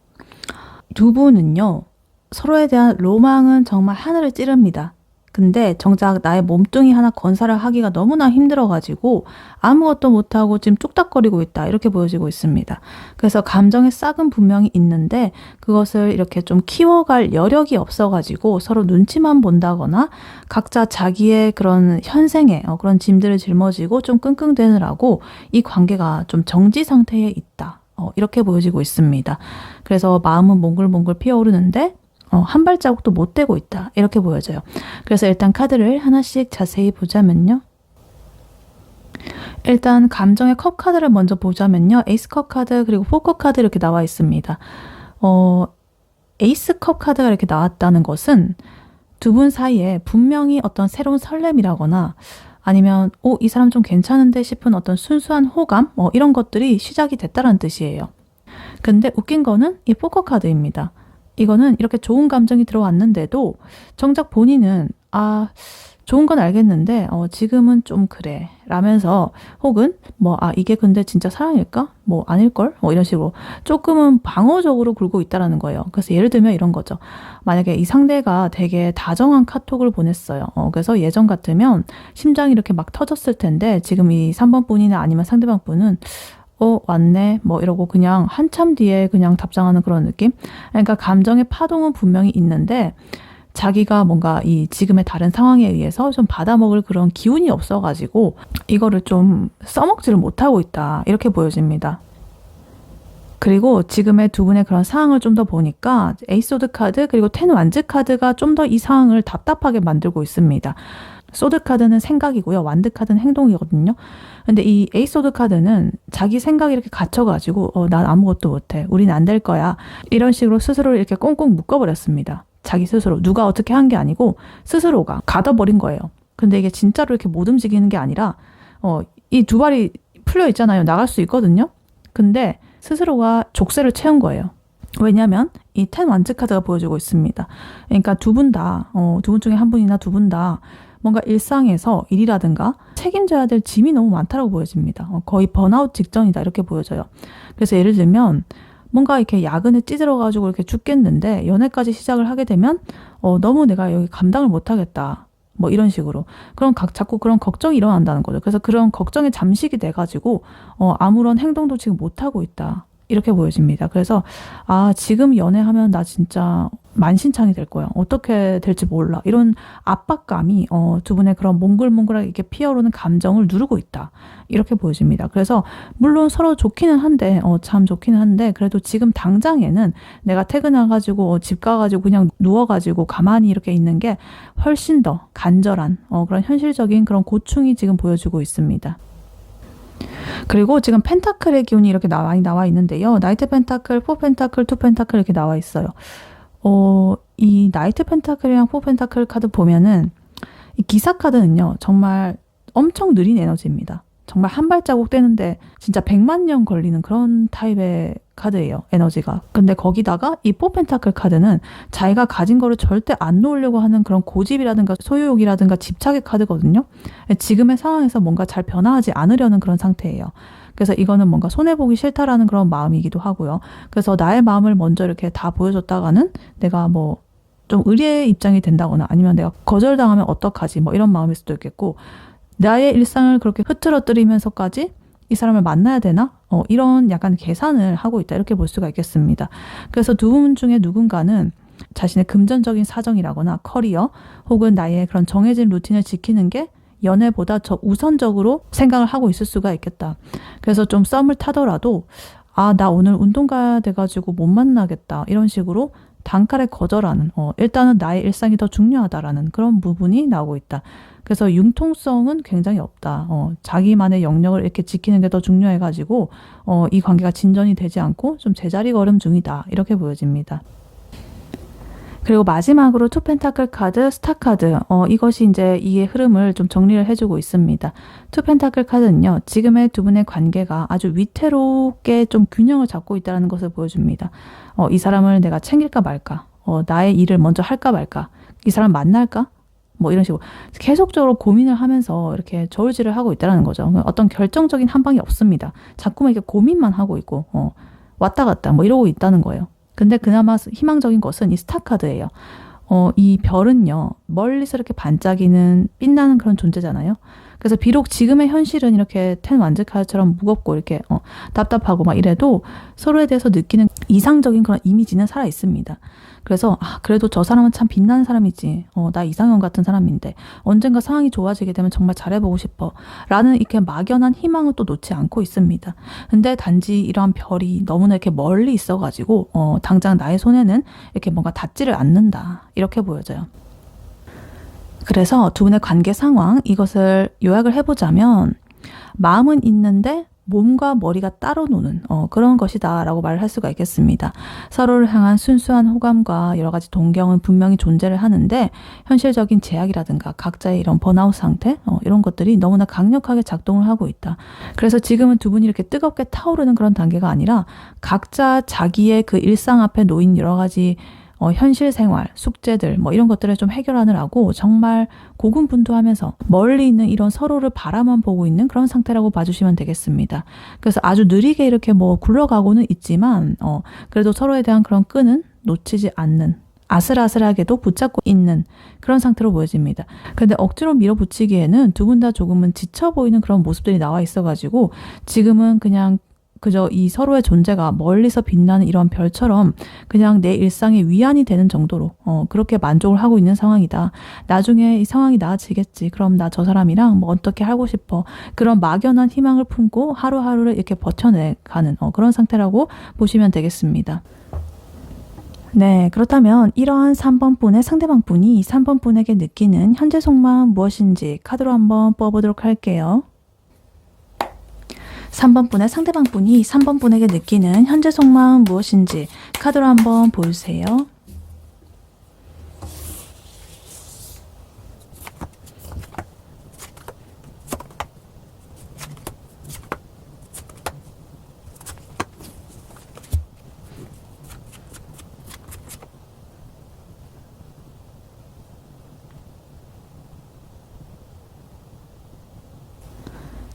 Speaker 1: 두 분은요, 서로에 대한 로망은 정말 하늘을 찌릅니다. 근데 정작 나의 몸뚱이 하나 건사를 하기가 너무나 힘들어가지고 아무것도 못하고 지금 뚝딱거리고 있다. 이렇게 보여지고 있습니다. 그래서 감정의 싹은 분명히 있는데 그것을 이렇게 좀 키워갈 여력이 없어가지고 서로 눈치만 본다거나 각자 자기의 그런 현생에 그런 짐들을 짊어지고 좀 끙끙대느라고 이 관계가 좀 정지 상태에 있다. 이렇게 보여지고 있습니다. 그래서 마음은 몽글몽글 피어오르는데 한 발자국도 못 떼고 있다. 이렇게 보여져요. 그래서 일단 카드를 하나씩 자세히 보자면요. 일단 감정의 컵 카드를 먼저 보자면요. 에이스 컵 카드 그리고 4컵 카드 이렇게 나와 있습니다. 에이스 컵 카드가 이렇게 나왔다는 것은 두 분 사이에 분명히 어떤 새로운 설렘이라거나 아니면 이 사람 좀 괜찮은데 싶은 어떤 순수한 호감 이런 것들이 시작이 됐다는 뜻이에요. 근데 웃긴 거는 이 4컵 카드입니다. 이거는 이렇게 좋은 감정이 들어왔는데도 정작 본인은 좋은 건 알겠는데 지금은 좀 그래 라면서 혹은 이게 근데 진짜 사랑일까? 아닐걸? 이런 식으로 조금은 방어적으로 굴고 있다라는 거예요. 그래서 예를 들면 이런 거죠. 만약에 이 상대가 되게 다정한 카톡을 보냈어요. 그래서 예전 같으면 심장이 이렇게 막 터졌을 텐데 지금 이 3번 분이나 아니면 상대방 분은 왔네 이러고 그냥 한참 뒤에 그냥 답장하는 그런 느낌. 그러니까 감정의 파동은 분명히 있는데 자기가 뭔가 이 지금의 다른 상황에 의해서 좀 받아먹을 그런 기운이 없어가지고 이거를 좀 써먹지를 못하고 있다. 이렇게 보여집니다. 그리고 지금의 두 분의 그런 상황을 좀 더 보니까 에이스 소드 카드 그리고 텐 완즈 카드가 좀 더 이 상황을 답답하게 만들고 있습니다. 소드 카드는 생각이고요. 완드 카드는 행동이거든요. 근데 이 에이스 소드 카드는 자기 생각이 이렇게 갇혀가지고 난 아무것도 못해. 우린 안 될 거야. 이런 식으로 스스로를 이렇게 꽁꽁 묶어버렸습니다. 자기 스스로. 누가 어떻게 한 게 아니고 스스로가 가둬버린 거예요. 근데 이게 진짜로 이렇게 못 움직이는 게 아니라 이 두 발이 풀려 있잖아요. 나갈 수 있거든요. 근데 스스로가 족쇄를 채운 거예요. 왜냐하면 이 텐 완즈 카드가 보여주고 있습니다. 그러니까 두 분 다, 두 분 중에 한 분이나 두 분 다 뭔가 일상에서 일이라든가 책임져야 될 짐이 너무 많다고 보여집니다. 거의 번아웃 직전이다 이렇게 보여져요. 그래서 예를 들면 뭔가 이렇게 야근에 찌들어가지고 이렇게 죽겠는데 연애까지 시작을 하게 되면 너무 내가 여기 감당을 못하겠다. 뭐 이런 식으로 자꾸 그런 걱정이 일어난다는 거죠. 그래서 그런 걱정에 잠식이 돼가지고 아무런 행동도 지금 못하고 있다 이렇게 보여집니다. 그래서 지금 연애하면 나 진짜 만신창이 될 거야. 어떻게 될지 몰라. 이런 압박감이 두 분의 그런 몽글몽글하게 이렇게 피어오르는 감정을 누르고 있다. 이렇게 보여집니다. 그래서 물론 서로 좋기는 한데 참 좋기는 한데 그래도 지금 당장에는 내가 퇴근해가지고 집 가가지고 그냥 누워가지고 가만히 이렇게 있는 게 훨씬 더 간절한 그런 현실적인 그런 고충이 지금 보여주고 있습니다. 그리고 지금 펜타클의 기운이 이렇게 많이 나와 있는데요. 나이트 펜타클, 포 펜타클, 투 펜타클 이렇게 나와 있어요. 이 나이트 펜타클이랑 포 펜타클 카드 보면은 이 기사 카드는요. 정말 엄청 느린 에너지입니다. 정말 한 발자국 떼는데 진짜 100만 년 걸리는 그런 타입의 카드예요. 에너지가. 근데 거기다가 이 포 펜타클 카드는 자기가 가진 거를 절대 안 놓으려고 하는 그런 고집이라든가 소유욕이라든가 집착의 카드거든요. 지금의 상황에서 뭔가 잘 변화하지 않으려는 그런 상태예요. 그래서 이거는 뭔가 손해보기 싫다라는 그런 마음이기도 하고요. 그래서 나의 마음을 먼저 이렇게 다 보여줬다가는 내가 뭐 좀 의리의 입장이 된다거나 아니면 내가 거절당하면 어떡하지 뭐 이런 마음일 수도 있겠고 나의 일상을 그렇게 흐트러뜨리면서까지 이 사람을 만나야 되나? 이런 약간 계산을 하고 있다. 이렇게 볼 수가 있겠습니다. 그래서 두 분 중에 누군가는 자신의 금전적인 사정이라거나 커리어 혹은 나의 그런 정해진 루틴을 지키는 게 연애보다 더 우선적으로 생각을 하고 있을 수가 있겠다. 그래서 좀 썸을 타더라도 나 오늘 운동 가야 돼가지고 못 만나겠다. 이런 식으로 단칼에 거절하는 일단은 나의 일상이 더 중요하다라는 그런 부분이 나오고 있다. 그래서 융통성은 굉장히 없다. 자기만의 영역을 이렇게 지키는 게 더 중요해가지고 이 관계가 진전이 되지 않고 좀 제자리 걸음 중이다. 이렇게 보여집니다. 그리고 마지막으로 투 펜타클 카드, 스타 카드. 이것이 이제 이 흐름을 좀 정리를 해주고 있습니다. 투 펜타클 카드는요. 지금의 두 분의 관계가 아주 위태롭게 좀 균형을 잡고 있다는 것을 보여줍니다. 이 사람을 내가 챙길까 말까? 나의 일을 먼저 할까 말까? 이 사람 만날까? 뭐 이런 식으로 계속적으로 고민을 하면서 이렇게 저울질을 하고 있다는 거죠. 어떤 결정적인 한 방이 없습니다. 자꾸만 이렇게 고민만 하고 있고 왔다 갔다 뭐 이러고 있다는 거예요. 근데 그나마 희망적인 것은 이 스타 카드예요. 이 별은요. 멀리서 이렇게 반짝이는 빛나는 그런 존재잖아요. 그래서 비록 지금의 현실은 이렇게 텐 완즈 카드처럼 무겁고 이렇게 답답하고 막 이래도 서로에 대해서 느끼는 이상적인 그런 이미지는 살아 있습니다. 그래서 그래도 저 사람은 참 빛나는 사람이지. 나 이상형 같은 사람인데 언젠가 상황이 좋아지게 되면 정말 잘해보고 싶어. 라는 이렇게 막연한 희망을 또 놓지 않고 있습니다. 근데 단지 이러한 별이 너무나 이렇게 멀리 있어가지고 당장 나의 손에는 이렇게 뭔가 닿지를 않는다. 이렇게 보여져요. 그래서 두 분의 관계 상황 이것을 요약을 해보자면 마음은 있는데 몸과 머리가 따로 노는 그런 것이다 라고 말을 할 수가 있겠습니다. 서로를 향한 순수한 호감과 여러 가지 동경은 분명히 존재를 하는데 현실적인 제약이라든가 각자의 이런 번아웃 상태 이런 것들이 너무나 강력하게 작동을 하고 있다. 그래서 지금은 두 분이 이렇게 뜨겁게 타오르는 그런 단계가 아니라 각자 자기의 그 일상 앞에 놓인 여러 가지 현실 생활, 숙제들 뭐 이런 것들을 좀 해결하느라고 정말 고군분투하면서 멀리 있는 이런 서로를 바라만 보고 있는 그런 상태라고 봐주시면 되겠습니다. 그래서 아주 느리게 이렇게 뭐 굴러가고는 있지만 그래도 서로에 대한 그런 끈은 놓치지 않는 아슬아슬하게도 붙잡고 있는 그런 상태로 보여집니다. 근데 억지로 밀어붙이기에는 두 분 다 조금은 지쳐 보이는 그런 모습들이 나와 있어가지고 지금은 그냥 그저 이 서로의 존재가 멀리서 빛나는 이런 별처럼 그냥 내 일상의 위안이 되는 정도로 그렇게 만족을 하고 있는 상황이다. 나중에 이 상황이 나아지겠지. 그럼 나 저 사람이랑 뭐 어떻게 하고 싶어. 그런 막연한 희망을 품고 하루하루를 이렇게 버텨내가는 그런 상태라고 보시면 되겠습니다. 네, 그렇다면 이러한 3번 분의 상대방 분이 3번 분에게 느끼는 현재 속마음 무엇인지 카드로 한번 뽑아보도록 할게요. 3번 분의 상대방 분이 3번 분에게 느끼는 현재 속마음 무엇인지 카드로 한번 보여주세요.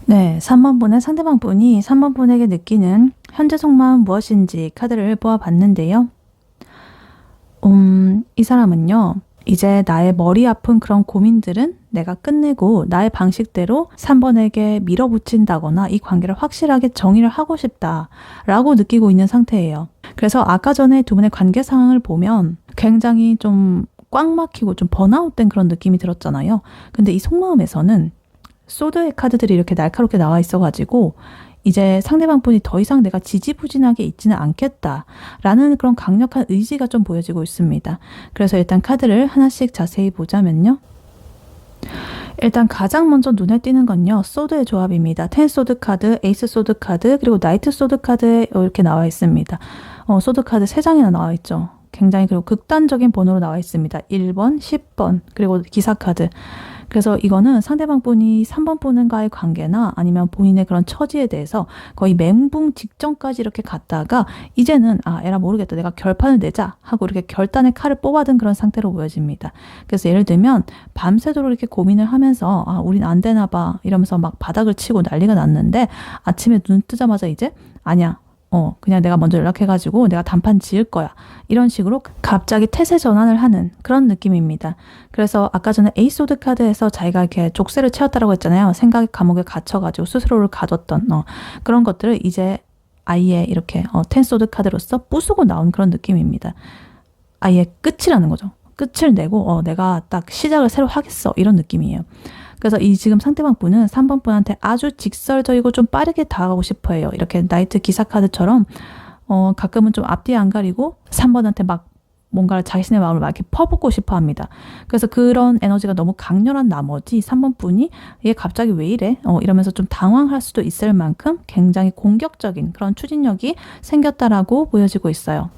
Speaker 1: 네, 3번 분의 상대방 분이 3번 분에게 느끼는 현재 속마음 무엇인지 카드를 뽑아봤는데요. 이 사람은요, 이제 나의 머리 아픈 그런 고민들은 내가 끝내고 나의 방식대로 3번에게 밀어붙인다거나 이 관계를 확실하게 정의를 하고 싶다라고 느끼고 있는 상태예요. 그래서 아까 전에 두 분의 관계 상황을 보면 굉장히 좀 꽉 막히고 좀 번아웃된 그런 느낌이 들었잖아요. 근데 이 속마음에서는 소드의 카드들이 이렇게 날카롭게 나와 있어가지고 이제 상대방 분이 더 이상 내가 지지부진하게 있지는 않겠다라는 그런 강력한 의지가 좀 보여지고 있습니다. 그래서 일단 카드를 하나씩 자세히 보자면요. 일단 가장 먼저 눈에 띄는 건요. 소드의 조합입니다. 10 소드 카드, 에이스 소드 카드, 그리고 나이트 소드 카드에 이렇게 나와 있습니다. 소드 카드 3장이나 나와 있죠. 굉장히 그리고 극단적인 번호로 나와 있습니다. 1번, 10번, 그리고 기사 카드. 그래서 이거는 상대방 분이 3번 분과의 관계나 아니면 본인의 그런 처지에 대해서 거의 멘붕 직전까지 이렇게 갔다가 이제는 에라 모르겠다. 내가 결판을 내자 하고 이렇게 결단의 칼을 뽑아든 그런 상태로 보여집니다. 그래서 예를 들면 밤새도록 이렇게 고민을 하면서 우린 안 되나 봐 이러면서 막 바닥을 치고 난리가 났는데 아침에 눈 뜨자마자 이제 아니야. 그냥 내가 먼저 연락해가지고 내가 단판 지을 거야. 이런 식으로 갑자기 태세 전환을 하는 그런 느낌입니다. 그래서 아까 전에 에이소드 카드에서 자기가 이렇게 족쇄를 채웠다라고 했잖아요. 생각의 감옥에 갇혀가지고 스스로를 가뒀던 그런 것들을 이제 아예 이렇게 텐소드 카드로서 부수고 나온 그런 느낌입니다. 아예 끝이라는 거죠. 끝을 내고 내가 딱 시작을 새로 하겠어. 이런 느낌이에요. 그래서 이 지금 상대방 분은 3번 분한테 아주 직설적이고 좀 빠르게 다가가고 싶어 해요. 이렇게 나이트 기사 카드처럼 가끔은 좀 앞뒤 안 가리고 3번한테 막 뭔가를 자신의 마음을 막 이렇게 퍼붓고 싶어 합니다. 그래서 그런 에너지가 너무 강렬한 나머지 3번 분이 얘 갑자기 왜 이래? 이러면서 좀 당황할 수도 있을 만큼 굉장히 공격적인 그런 추진력이 생겼다라고 보여지고 있어요.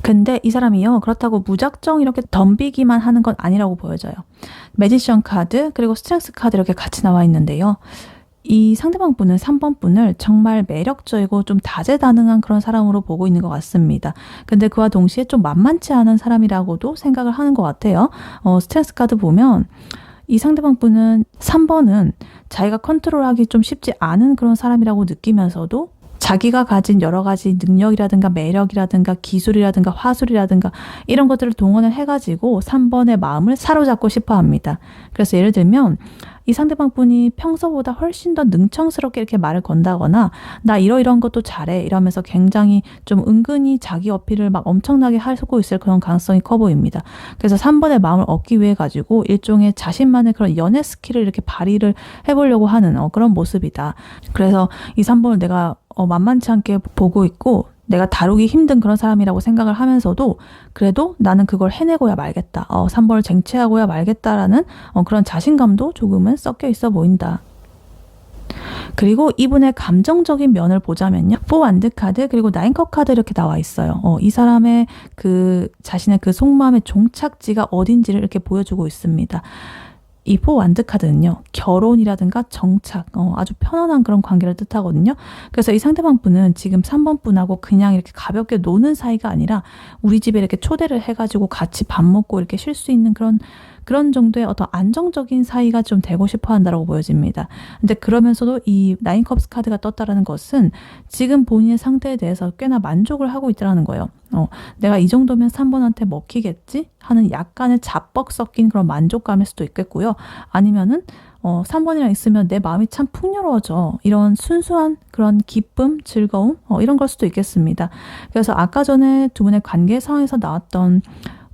Speaker 1: 근데 이 사람이요. 그렇다고 무작정 이렇게 덤비기만 하는 건 아니라고 보여져요. 매지션 카드 그리고 스트렝스 카드 이렇게 같이 나와 있는데요. 이 상대방 분은 3번 분을 정말 매력적이고 좀 다재다능한 그런 사람으로 보고 있는 것 같습니다. 근데 그와 동시에 좀 만만치 않은 사람이라고도 생각을 하는 것 같아요. 스트렝스 카드 보면 이 상대방 분은 3번은 자기가 컨트롤하기 좀 쉽지 않은 그런 사람이라고 느끼면서도 자기가 가진 여러 가지 능력이라든가 매력이라든가 기술이라든가 화술이라든가 이런 것들을 동원을 해가지고 3번의 마음을 사로잡고 싶어 합니다. 그래서 예를 들면 이 상대방 분이 평소보다 훨씬 더 능청스럽게 이렇게 말을 건다거나 나 이러이러한 것도 잘해 이러면서 굉장히 좀 은근히 자기 어필을 막 엄청나게 하고 있을 그런 가능성이 커 보입니다. 그래서 3번의 마음을 얻기 위해 가지고 일종의 자신만의 그런 연애 스킬을 이렇게 발휘를 해보려고 하는 그런 모습이다. 그래서 이 3번을 내가 만만치 않게 보고 있고 내가 다루기 힘든 그런 사람이라고 생각을 하면서도 그래도 나는 그걸 해내고야 말겠다. 3번을 쟁취하고야 말겠다라는 그런 자신감도 조금은 섞여 있어 보인다. 그리고 이분의 감정적인 면을 보자면요. 4 완드 카드 그리고 9컵 카드 이렇게 나와 있어요. 이 사람의 그 자신의 그 속마음의 종착지가 어딘지를 이렇게 보여주고 있습니다. 이 4 완드 카드는요. 결혼이라든가 정착, 아주 편안한 그런 관계를 뜻하거든요. 그래서 이 상대방 분은 지금 3번 분하고 그냥 이렇게 가볍게 노는 사이가 아니라 우리 집에 이렇게 초대를 해가지고 같이 밥 먹고 이렇게 쉴 수 있는 그런 정도의 어떤 안정적인 사이가 좀 되고 싶어 한다라고 보여집니다. 근데 그러면서도 이 9컵스 카드가 떴다라는 것은 지금 본인의 상태에 대해서 꽤나 만족을 하고 있다는 거예요. 내가 이 정도면 3번한테 먹히겠지? 하는 약간의 자뻑 섞인 그런 만족감일 수도 있겠고요. 아니면은 3번이랑 있으면 내 마음이 참 풍요로워져. 이런 순수한 그런 기쁨, 즐거움, 이런 걸 수도 있겠습니다. 그래서 아까 전에 두 분의 관계 상황에서 나왔던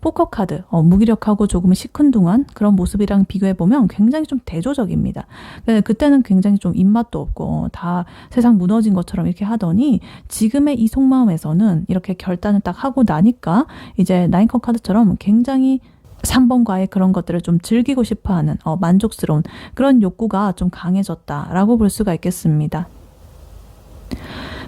Speaker 1: 포커카드, 무기력하고 조금 시큰둥한 그런 모습이랑 비교해보면 굉장히 좀 대조적입니다. 그때는 굉장히 좀 입맛도 없고 다 세상 무너진 것처럼 이렇게 하더니 지금의 이 속마음에서는 이렇게 결단을 딱 하고 나니까 이제 나인컵 카드처럼 굉장히 3번과의 그런 것들을 좀 즐기고 싶어하는 만족스러운 그런 욕구가 좀 강해졌다라고 볼 수가 있겠습니다.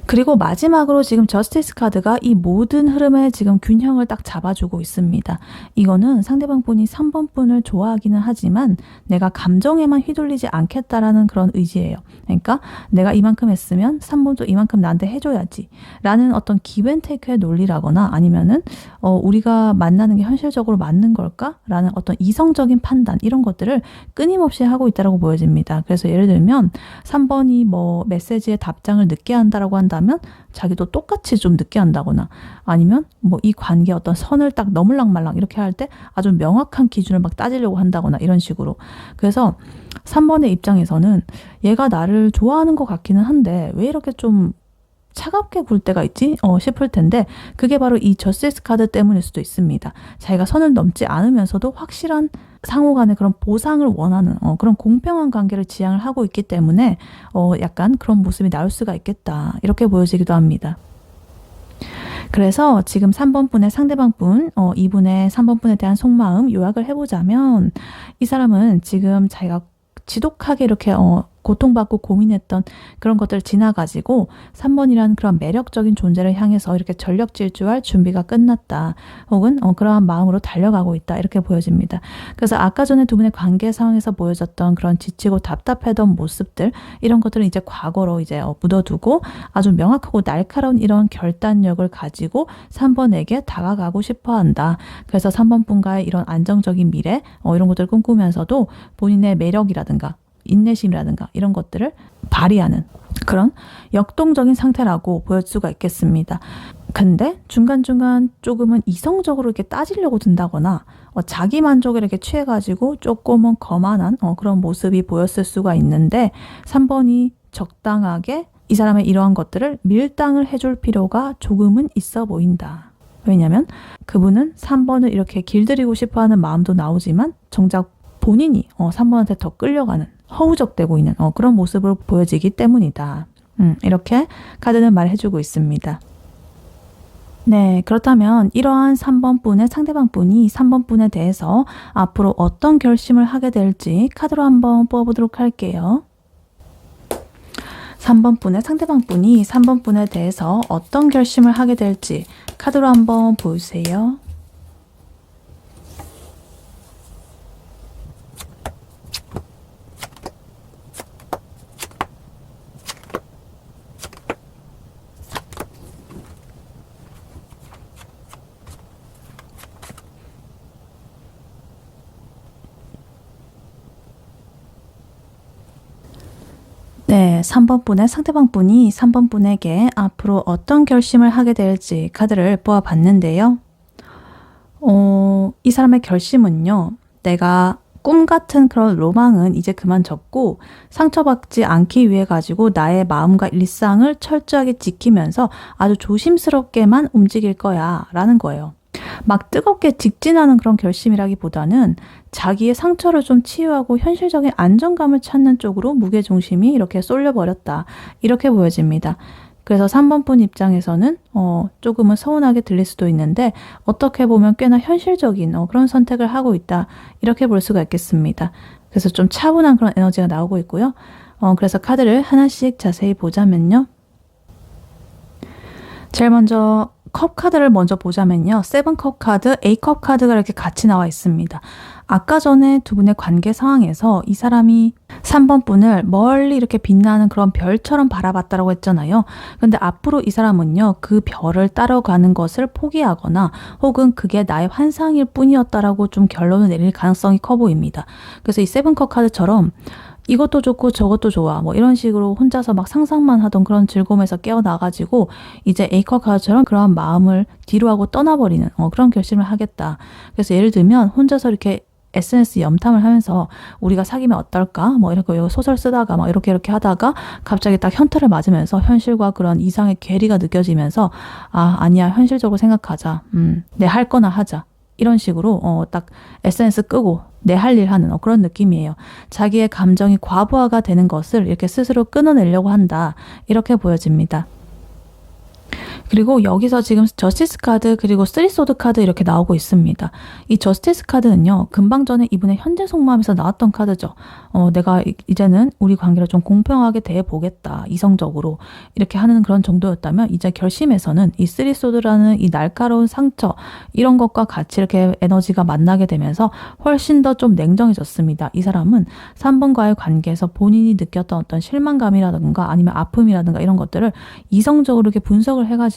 Speaker 1: 그리고 마지막으로 지금 저스티스 카드가 이 모든 흐름에 지금 균형을 딱 잡아주고 있습니다. 이거는 상대방 분이 3번 분을 좋아하기는 하지만 내가 감정에만 휘둘리지 않겠다라는 그런 의지예요. 그러니까 내가 이만큼 했으면 3번도 이만큼 나한테 해줘야지 라는 어떤 기브앤테이크의 논리라거나 아니면은 우리가 만나는 게 현실적으로 맞는 걸까? 라는 어떤 이성적인 판단 이런 것들을 끊임없이 하고 있다고 보여집니다. 그래서 예를 들면 3번이 뭐 메시지에 답장을 늦게 한다라고 한다면 자기도 똑같이 좀 늦게 한다거나 아니면 뭐 이 관계 어떤 선을 딱 넘을랑말랑 이렇게 할 때 아주 명확한 기준을 막 따지려고 한다거나 이런 식으로. 그래서 3번의 입장에서는 얘가 나를 좋아하는 것 같기는 한데 왜 이렇게 좀 차갑게 굴 때가 있지? 싶을 텐데 그게 바로 이 저스티스 카드 때문일 수도 있습니다. 자기가 선을 넘지 않으면서도 확실한 상호 간의 그런 보상을 원하는 그런 공평한 관계를 지향을 하고 있기 때문에 약간 그런 모습이 나올 수가 있겠다. 이렇게 보여지기도 합니다. 그래서 지금 3번 분의 상대방 분, 이분의 3번 분에 대한 속마음 요약을 해보자면 이 사람은 지금 자기가 지독하게 이렇게 고통받고 고민했던 그런 것들을 지나가지고 3번이라는 그런 매력적인 존재를 향해서 이렇게 전력 질주할 준비가 끝났다. 혹은 그러한 마음으로 달려가고 있다. 이렇게 보여집니다. 그래서 아까 전에 두 분의 관계 상황에서 보여졌던 그런 지치고 답답했던 모습들 이런 것들은 이제 과거로 이제 묻어두고 아주 명확하고 날카로운 이런 결단력을 가지고 3번에게 다가가고 싶어한다. 그래서 3번 분과의 이런 안정적인 미래 이런 것들을 꿈꾸면서도 본인의 매력이라든가 인내심이라든가 이런 것들을 발휘하는 그런 역동적인 상태라고 보여줄 수가 있겠습니다. 근데 중간중간 조금은 이성적으로 이렇게 따지려고 든다거나 자기 만족에 이렇게 취해가지고 조금은 거만한 그런 모습이 보였을 수가 있는데 3번이 적당하게 이 사람의 이러한 것들을 밀당을 해줄 필요가 조금은 있어 보인다. 왜냐하면 그분은 3번을 이렇게 길들이고 싶어하는 마음도 나오지만 정작 본인이 3번한테 더 끌려가는 허우적대고 있는 그런 모습으로 보여지기 때문이다. 이렇게 카드는 말해주고 있습니다. 네, 그렇다면 이러한 3번 분의 상대방 분이 3번 분에 대해서 앞으로 어떤 결심을 하게 될지 카드로 한번 뽑아보도록 할게요. 3번 분의 상대방 분이 3번 분에 대해서 어떤 결심을 하게 될지 카드로 한번 보여주세요. 네, 3번 분의 상대방 분이 3번 분에게 앞으로 어떤 결심을 하게 될지 카드를 뽑아봤는데요. 이 사람의 결심은요, 내가 꿈 같은 그런 로망은 이제 그만 접고 상처받지 않기 위해 가지고 나의 마음과 일상을 철저하게 지키면서 아주 조심스럽게만 움직일 거야 라는 거예요. 막 뜨겁게 직진하는 그런 결심이라기보다는 자기의 상처를 좀 치유하고 현실적인 안정감을 찾는 쪽으로 무게중심이 이렇게 쏠려버렸다. 이렇게 보여집니다. 그래서 3번 분 입장에서는 조금은 서운하게 들릴 수도 있는데 어떻게 보면 꽤나 현실적인 그런 선택을 하고 있다. 이렇게 볼 수가 있겠습니다. 그래서 좀 차분한 그런 에너지가 나오고 있고요. 그래서 카드를 하나씩 자세히 보자면요. 제일 먼저 컵 카드를 먼저 보자면요. 7컵 카드, 8컵 카드가 이렇게 같이 나와 있습니다. 아까 전에 두 분의 관계 상황에서 이 사람이 3번 분을 멀리 이렇게 빛나는 그런 별처럼 바라봤다고 했잖아요. 근데 앞으로 이 사람은요. 그 별을 따라가는 것을 포기하거나 혹은 그게 나의 환상일 뿐이었다라고 좀 결론을 내릴 가능성이 커 보입니다. 그래서 이 7컵 카드처럼 이것도 좋고 저것도 좋아 뭐 이런 식으로 혼자서 막 상상만 하던 그런 즐거움에서 깨어나가지고 이제 에이커 카드처럼 그러한 마음을 뒤로 하고 떠나버리는 그런 결심을 하겠다. 그래서 예를 들면 혼자서 이렇게 SNS 염탐을 하면서 우리가 사귀면 어떨까? 뭐 이렇게 소설 쓰다가 막 이렇게 하다가 갑자기 딱 현타를 맞으면서 현실과 그런 이상의 괴리가 느껴지면서 아니야, 현실적으로 생각하자. 내 할 거나 하자. 이런 식으로 딱 SNS 끄고 내 할 일 하는 그런 느낌이에요. 자기의 감정이 과부하가 되는 것을 이렇게 스스로 끊어내려고 한다. 이렇게 보여집니다. 그리고 여기서 지금 저스티스 카드 그리고 쓰리소드 카드 이렇게 나오고 있습니다. 이 저스티스 카드는요. 금방 전에 이분의 현재 속마음에서 나왔던 카드죠. 내가 이제는 우리 관계를 좀 공평하게 대해보겠다. 이성적으로 이렇게 하는 그런 정도였다면 이제 결심에서는 이 쓰리소드라는 이 날카로운 상처 이런 것과 같이 이렇게 에너지가 만나게 되면서 훨씬 더 좀 냉정해졌습니다. 이 사람은 3번과의 관계에서 본인이 느꼈던 어떤 실망감이라든가 아니면 아픔이라든가 이런 것들을 이성적으로 이렇게 분석을 해가지고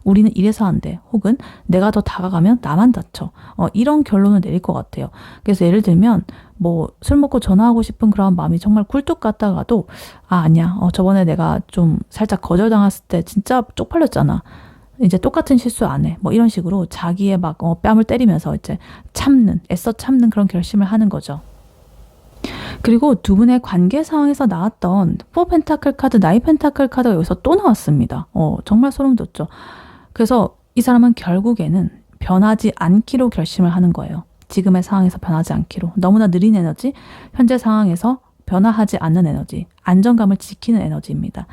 Speaker 1: 우리는 이래서 안 돼. 혹은 내가 더 다가가면 나만 다쳐. 이런 결론을 내릴 것 같아요. 그래서 예를 들면 뭐 술 먹고 전화하고 싶은 그런 마음이 정말 굴뚝 같다가도 아니야. 저번에 내가 좀 살짝 거절당했을 때 진짜 쪽팔렸잖아. 이제 똑같은 실수 안 해. 뭐 이런 식으로 자기의 막 뺨을 때리면서 이제 애써 참는 그런 결심을 하는 거죠. 그리고 두 분의 관계 상황에서 나왔던 4 펜타클 카드, 9 펜타클 카드가 여기서 또 나왔습니다. 정말 소름 돋죠. 그래서 이 사람은 결국에는 변하지 않기로 결심을 하는 거예요. 지금의 상황에서 변하지 않기로. 너무나 느린 에너지, 현재 상황에서 변화하지 않는 에너지, 안정감을 지키는 에너지입니다.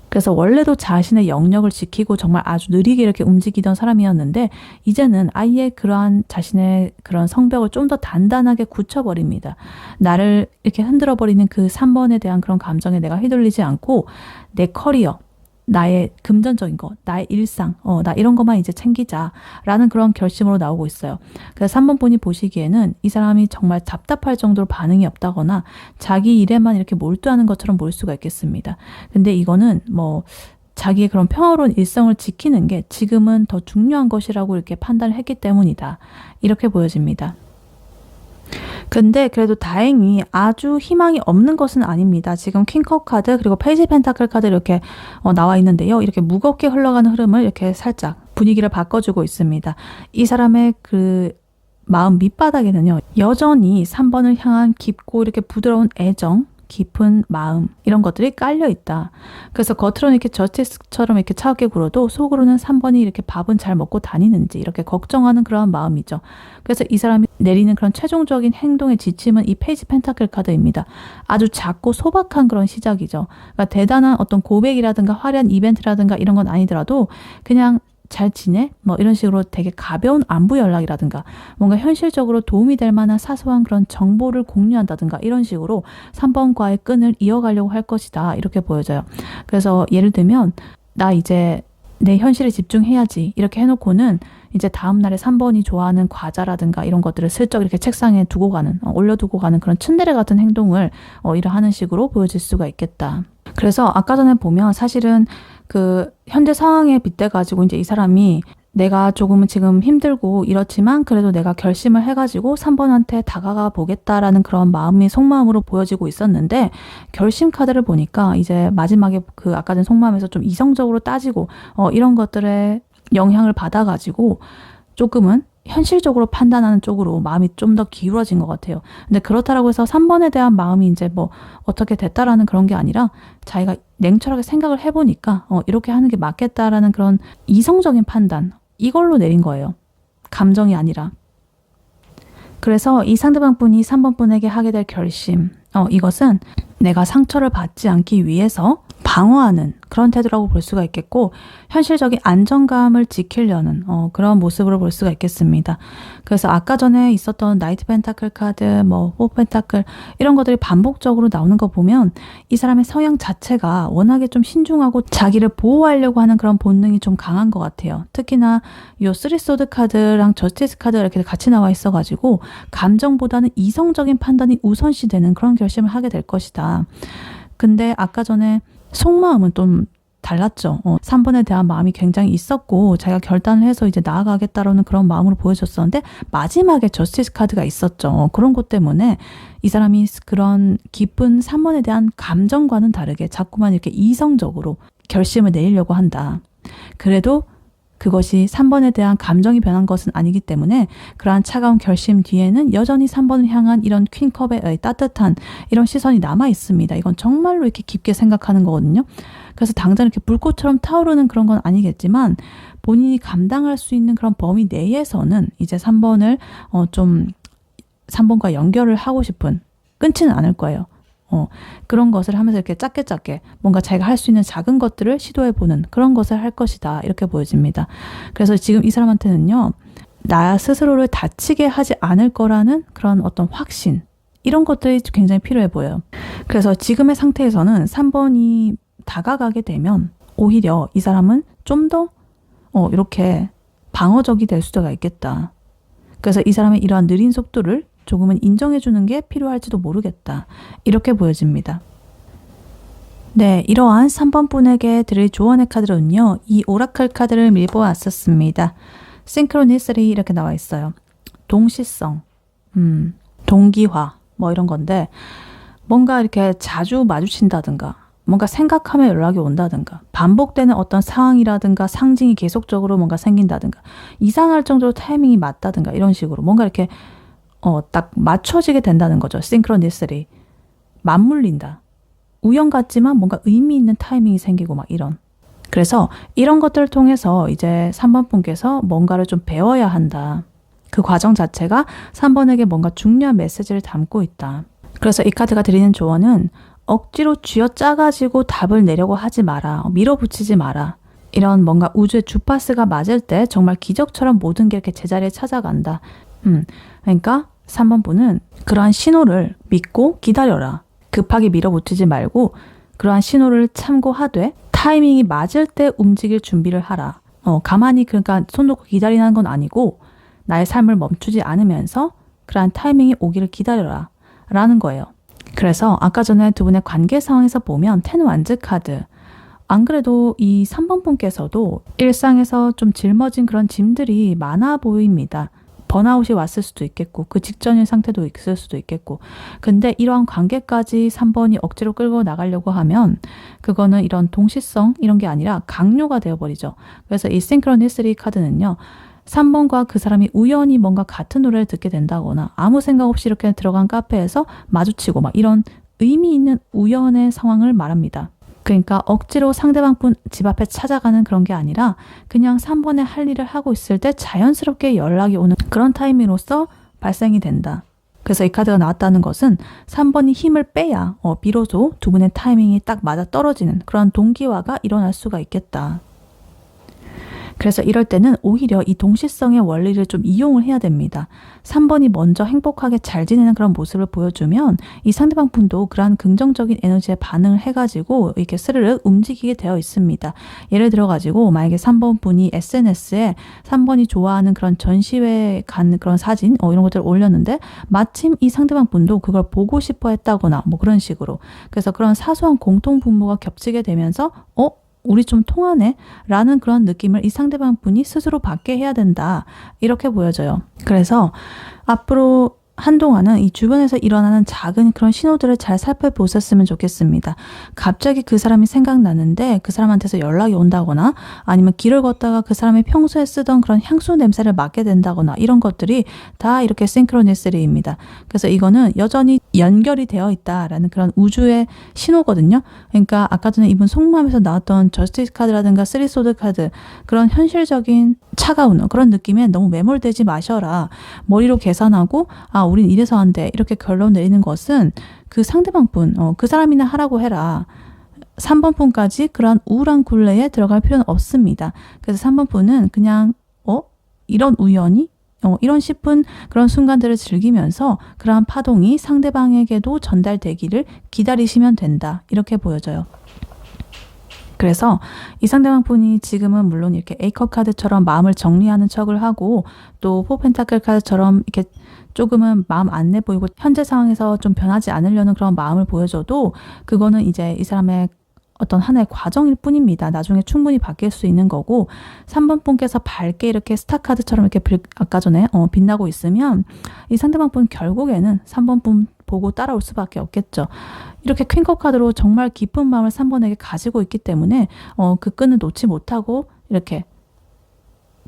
Speaker 1: 그래서 원래도 자신의 영역을 지키고 정말 아주 느리게 이렇게 움직이던 사람이었는데 이제는 아예 그러한 자신의 그런 성벽을 좀 더 단단하게 굳혀버립니다. 나를 이렇게 흔들어버리는 그 3번에 대한 그런 감정에 내가 휘둘리지 않고 내 커리어, 나의 금전적인 것, 나의 일상, 나 이런 것만 이제 챙기자라는 그런 결심으로 나오고 있어요. 그래서 3번 분이 보시기에는 이 사람이 정말 답답할 정도로 반응이 없다거나 자기 일에만 이렇게 몰두하는 것처럼 보일 수가 있겠습니다. 근데 이거는 뭐 자기의 그런 평화로운 일상을 지키는 게 지금은 더 중요한 것이라고 이렇게 판단을 했기 때문이다. 이렇게 보여집니다. 근데 그래도 다행히 아주 희망이 없는 것은 아닙니다. 지금 퀸컵 카드 그리고 페이지 펜타클 카드 이렇게 나와 있는데요. 이렇게 무겁게 흘러가는 흐름을 이렇게 살짝 분위기를 바꿔주고 있습니다. 이 사람의 그 마음 밑바닥에는요. 여전히 3번을 향한 깊고 이렇게 부드러운 애정, 깊은 마음 이런 것들이 깔려 있다. 그래서 겉으로는 이렇게 저스티스처럼 이렇게 차갑게 굴어도 속으로는 3번이 이렇게 밥은 잘 먹고 다니는지 이렇게 걱정하는 그런 마음이죠. 그래서 이 사람이 내리는 그런 최종적인 행동의 지침은 이 페이지 펜타클 카드입니다. 아주 작고 소박한 그런 시작이죠. 그러니까 대단한 어떤 고백이라든가 화려한 이벤트라든가 이런 건 아니더라도 그냥 잘 지내? 뭐 이런 식으로 되게 가벼운 안부 연락이라든가 뭔가 현실적으로 도움이 될 만한 사소한 그런 정보를 공유한다든가 이런 식으로 3번과의 끈을 이어가려고 할 것이다. 이렇게 보여져요. 그래서 예를 들면 나 이제 내 현실에 집중해야지 이렇게 해놓고는 이제 다음 날에 3번이 좋아하는 과자라든가 이런 것들을 슬쩍 이렇게 책상에 두고 가는 올려두고 가는 그런 츤데레 같은 행동을 하는 식으로 보여질 수가 있겠다. 그래서 아까 전에 보면 사실은 그 현재 상황에 빗대가지고 이제 이 사람이 내가 조금은 지금 힘들고 이렇지만 그래도 내가 결심을 해가지고 3번한테 다가가 보겠다라는 그런 마음이 속마음으로 보여지고 있었는데 결심 카드를 보니까 이제 마지막에 그 아까 전 속마음에서 좀 이성적으로 따지고 이런 것들에 영향을 받아가지고 조금은 현실적으로 판단하는 쪽으로 마음이 좀 더 기울어진 것 같아요. 근데 그렇다라고 해서 3번에 대한 마음이 이제 뭐 어떻게 됐다라는 그런 게 아니라 자기가 냉철하게 생각을 해보니까 이렇게 하는 게 맞겠다라는 그런 이성적인 판단 이걸로 내린 거예요. 감정이 아니라. 그래서 이 상대방 분이 3번 분에게 하게 될 결심 이것은 내가 상처를 받지 않기 위해서 방어하는 그런 태도라고 볼 수가 있겠고 현실적인 안정감을 지키려는 그런 모습으로 볼 수가 있겠습니다. 그래서 아까 전에 있었던 나이트 펜타클 카드, 뭐 4 펜타클 이런 것들이 반복적으로 나오는 거 보면 이 사람의 성향 자체가 워낙에 좀 신중하고 자기를 보호하려고 하는 그런 본능이 좀 강한 것 같아요. 특히나 요 3소드 카드랑 저스티스 카드 이렇게 같이 나와 있어가지고 감정보다는 이성적인 판단이 우선시되는 그런 결심을 하게 될 것이다. 근데 아까 전에 속마음은 좀 달랐죠. 3번에 대한 마음이 굉장히 있었고 자기가 결단을 해서 이제 나아가겠다라는 그런 마음으로 보여줬었는데 마지막에 저스티스 카드가 있었죠. 그런 것 때문에 이 사람이 그런 깊은 3번에 대한 감정과는 다르게 자꾸만 이렇게 이성적으로 결심을 내리려고 한다. 그래도 그것이 3번에 대한 감정이 변한 것은 아니기 때문에 그러한 차가운 결심 뒤에는 여전히 3번을 향한 이런 퀸컵의 따뜻한 이런 시선이 남아 있습니다. 이건 정말로 이렇게 깊게 생각하는 거거든요. 그래서 당장 이렇게 불꽃처럼 타오르는 그런 건 아니겠지만 본인이 감당할 수 있는 그런 범위 내에서는 이제 3번을 좀 3번과 연결을 하고 싶은, 끊지는 않을 거예요. 그런 것을 하면서 이렇게 작게 뭔가 자기가 할 수 있는 작은 것들을 시도해보는 그런 것을 할 것이다. 이렇게 보여집니다. 그래서 지금 이 사람한테는요, 나 스스로를 다치게 하지 않을 거라는 그런 어떤 확신, 이런 것들이 굉장히 필요해 보여요. 그래서 지금의 상태에서는 3번이 다가가게 되면 오히려 이 사람은 좀 더 이렇게 방어적이 될 수가 있겠다. 그래서 이 사람의 이러한 느린 속도를 조금은 인정해주는 게 필요할지도 모르겠다. 이렇게 보여집니다. 네, 이러한 3번 분에게 드릴 조언의 카드로는요, 이 오라클 카드를 밀보았었습니다. Synchronicity 이렇게 나와 있어요. 동시성, 동기화, 뭐 이런 건데, 뭔가 이렇게 자주 마주친다든가, 뭔가 생각하면 연락이 온다든가, 반복되는 어떤 상황이라든가 상징이 계속적으로 뭔가 생긴다든가, 이상할 정도로 타이밍이 맞다든가, 이런 식으로 뭔가 이렇게 딱 맞춰지게 된다는 거죠. 싱크로니스리. 맞물린다. 우연 같지만 뭔가 의미 있는 타이밍이 생기고 막 이런. 그래서 이런 것들을 통해서 이제 3번 분께서 뭔가를 좀 배워야 한다. 그 과정 자체가 3번에게 뭔가 중요한 메시지를 담고 있다. 그래서 이 카드가 드리는 조언은 억지로 쥐어짜가지고 답을 내려고 하지 마라. 밀어붙이지 마라. 이런 뭔가 우주의 주파수가 맞을 때 정말 기적처럼 모든 게 이렇게 제자리에 찾아간다. 그러니까 3번 분은 그러한 신호를 믿고 기다려라. 급하게 밀어붙이지 말고 그러한 신호를 참고하되 타이밍이 맞을 때 움직일 준비를 하라. 가만히 그러니까 손 놓고 기다리는 건 아니고 나의 삶을 멈추지 않으면서 그러한 타이밍이 오기를 기다려라 라는 거예요. 그래서 아까 전에 두 분의 관계 상황에서 보면 텐 완즈 카드, 안 그래도 이 3번 분께서도 일상에서 좀 짊어진 그런 짐들이 많아 보입니다. 번아웃이 왔을 수도 있겠고 그 직전인 상태도 있을 수도 있겠고, 근데 이러한 관계까지 3번이 억지로 끌고 나가려고 하면 그거는 이런 동시성 이런 게 아니라 강요가 되어버리죠. 그래서 이 싱크로니스리 카드는요, 3번과 그 사람이 우연히 뭔가 같은 노래를 듣게 된다거나 아무 생각 없이 이렇게 들어간 카페에서 마주치고 막 이런 의미 있는 우연의 상황을 말합니다. 그러니까 억지로 상대방 분 집 앞에 찾아가는 그런 게 아니라 그냥 3번에 할 일을 하고 있을 때 자연스럽게 연락이 오는 그런 타이밍으로서 발생이 된다. 그래서 이 카드가 나왔다는 것은 3번이 힘을 빼야 비로소 두 분의 타이밍이 딱 맞아 떨어지는 그런 동기화가 일어날 수가 있겠다. 그래서 이럴 때는 오히려 이 동시성의 원리를 좀 이용을 해야 됩니다. 3번이 먼저 행복하게 잘 지내는 그런 모습을 보여주면 이 상대방 분도 그러한 긍정적인 에너지에 반응을 해가지고 이렇게 스르륵 움직이게 되어 있습니다. 예를 들어가지고 만약에 3번 분이 SNS에 3번이 좋아하는 그런 전시회에 간 그런 사진 이런 것들을 올렸는데 마침 이 상대방 분도 그걸 보고 싶어 했다거나 뭐 그런 식으로, 그래서 그런 사소한 공통 분모가 겹치게 되면서 우리 좀 통하네? 라는 그런 느낌을 이 상대방 분이 스스로 받게 해야 된다. 이렇게 보여져요. 그래서 앞으로 한동안은 이 주변에서 일어나는 작은 그런 신호들을 잘 살펴보셨으면 좋겠습니다. 갑자기 그 사람이 생각나는데 그 사람한테서 연락이 온다거나 아니면 길을 걷다가 그 사람이 평소에 쓰던 그런 향수 냄새를 맡게 된다거나 이런 것들이 다 이렇게 싱크로니스리입니다. 그래서 이거는 여전히 연결이 되어 있다라는 그런 우주의 신호거든요. 그러니까 아까 전에 이분 속마음에서 나왔던 저스티스 카드라든가 쓰리소드 카드, 그런 현실적인 차가운 그런 느낌에 너무 매몰되지 마셔라. 머리로 계산하고 우린 이래서 안 돼. 이렇게 결론 내리는 것은 그 상대방 분, 그 사람이나 하라고 해라. 3번 분까지 그러한 우울한 굴레에 들어갈 필요는 없습니다. 그래서 3번 분은 그냥 이런 우연히 이런 싶은 그런 순간들을 즐기면서 그러한 파동이 상대방에게도 전달되기를 기다리시면 된다. 이렇게 보여져요. 그래서 이 상대방 분이 지금은 물론 이렇게 에이커 카드처럼 마음을 정리하는 척을 하고 또 포펜타클 카드처럼 이렇게 조금은 마음 안 내 보이고 현재 상황에서 좀 변하지 않으려는 그런 마음을 보여줘도 그거는 이제 이 사람의 어떤 하나의 과정일 뿐입니다. 나중에 충분히 바뀔 수 있는 거고, 3번 분께서 밝게 이렇게 스타 카드처럼 이렇게 아까 전에 빛나고 있으면 이 상대방 분 결국에는 3번 분 보고 따라올 수밖에 없겠죠. 이렇게 퀸컵 카드로 정말 깊은 마음을 3번에게 가지고 있기 때문에 그 끈을 놓지 못하고 이렇게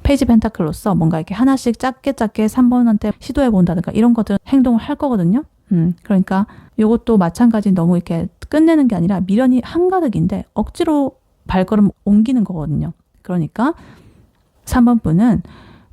Speaker 1: 페이지 펜타클로서 뭔가 이렇게 하나씩 작게 3번한테 시도해 본다든가 이런 것들 행동을 할 거거든요. 그러니까 이것도 마찬가지 너무 이렇게 끝내는 게 아니라 미련이 한가득인데 억지로 발걸음 옮기는 거거든요. 그러니까 3번 분은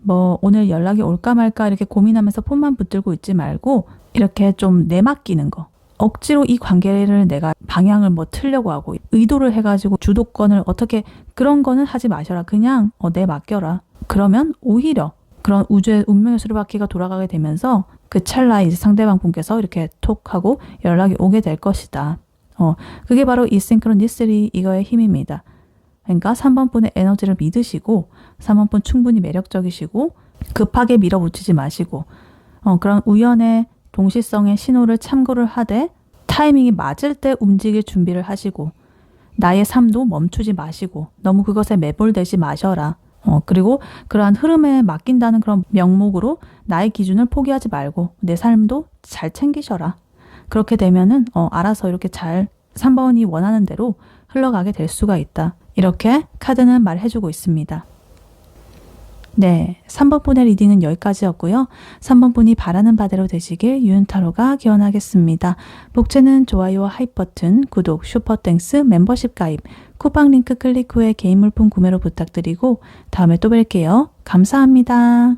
Speaker 1: 뭐 오늘 연락이 올까 말까 이렇게 고민하면서 폰만 붙들고 있지 말고 이렇게 좀 내맡기는 거. 억지로 이 관계를 내가 방향을 뭐 틀려고 하고 의도를 해가지고 주도권을 어떻게 그런 거는 하지 마셔라. 그냥 내맡겨라. 그러면 오히려 그런 우주의 운명의 수레바퀴가 돌아가게 되면서 그 찰나에 이제 상대방 분께서 이렇게 톡 하고 연락이 오게 될 것이다. 그게 바로 이 싱크로니시티 이거의 힘입니다. 그러니까 3번 분의 에너지를 믿으시고 3번 분 충분히 매력적이시고 급하게 밀어붙이지 마시고 그런 우연의 동시성의 신호를 참고를 하되 타이밍이 맞을 때 움직일 준비를 하시고 나의 삶도 멈추지 마시고 너무 그것에 매몰되지 마셔라. 그리고 그러한 흐름에 맡긴다는 그런 명목으로 나의 기준을 포기하지 말고 내 삶도 잘 챙기셔라. 그렇게 되면은 알아서 이렇게 잘 3번이 원하는 대로 흘러가게 될 수가 있다. 이렇게 카드는 말해주고 있습니다. 네, 3번 분의 리딩은 여기까지였고요. 3번 분이 바라는 바대로 되시길 유은타로가 기원하겠습니다. 목재는 좋아요와 하이 버튼, 구독, 슈퍼땡스, 멤버십 가입, 쿠팡 링크 클릭 후에 개인 물품 구매로 부탁드리고 다음에 또 뵐게요. 감사합니다.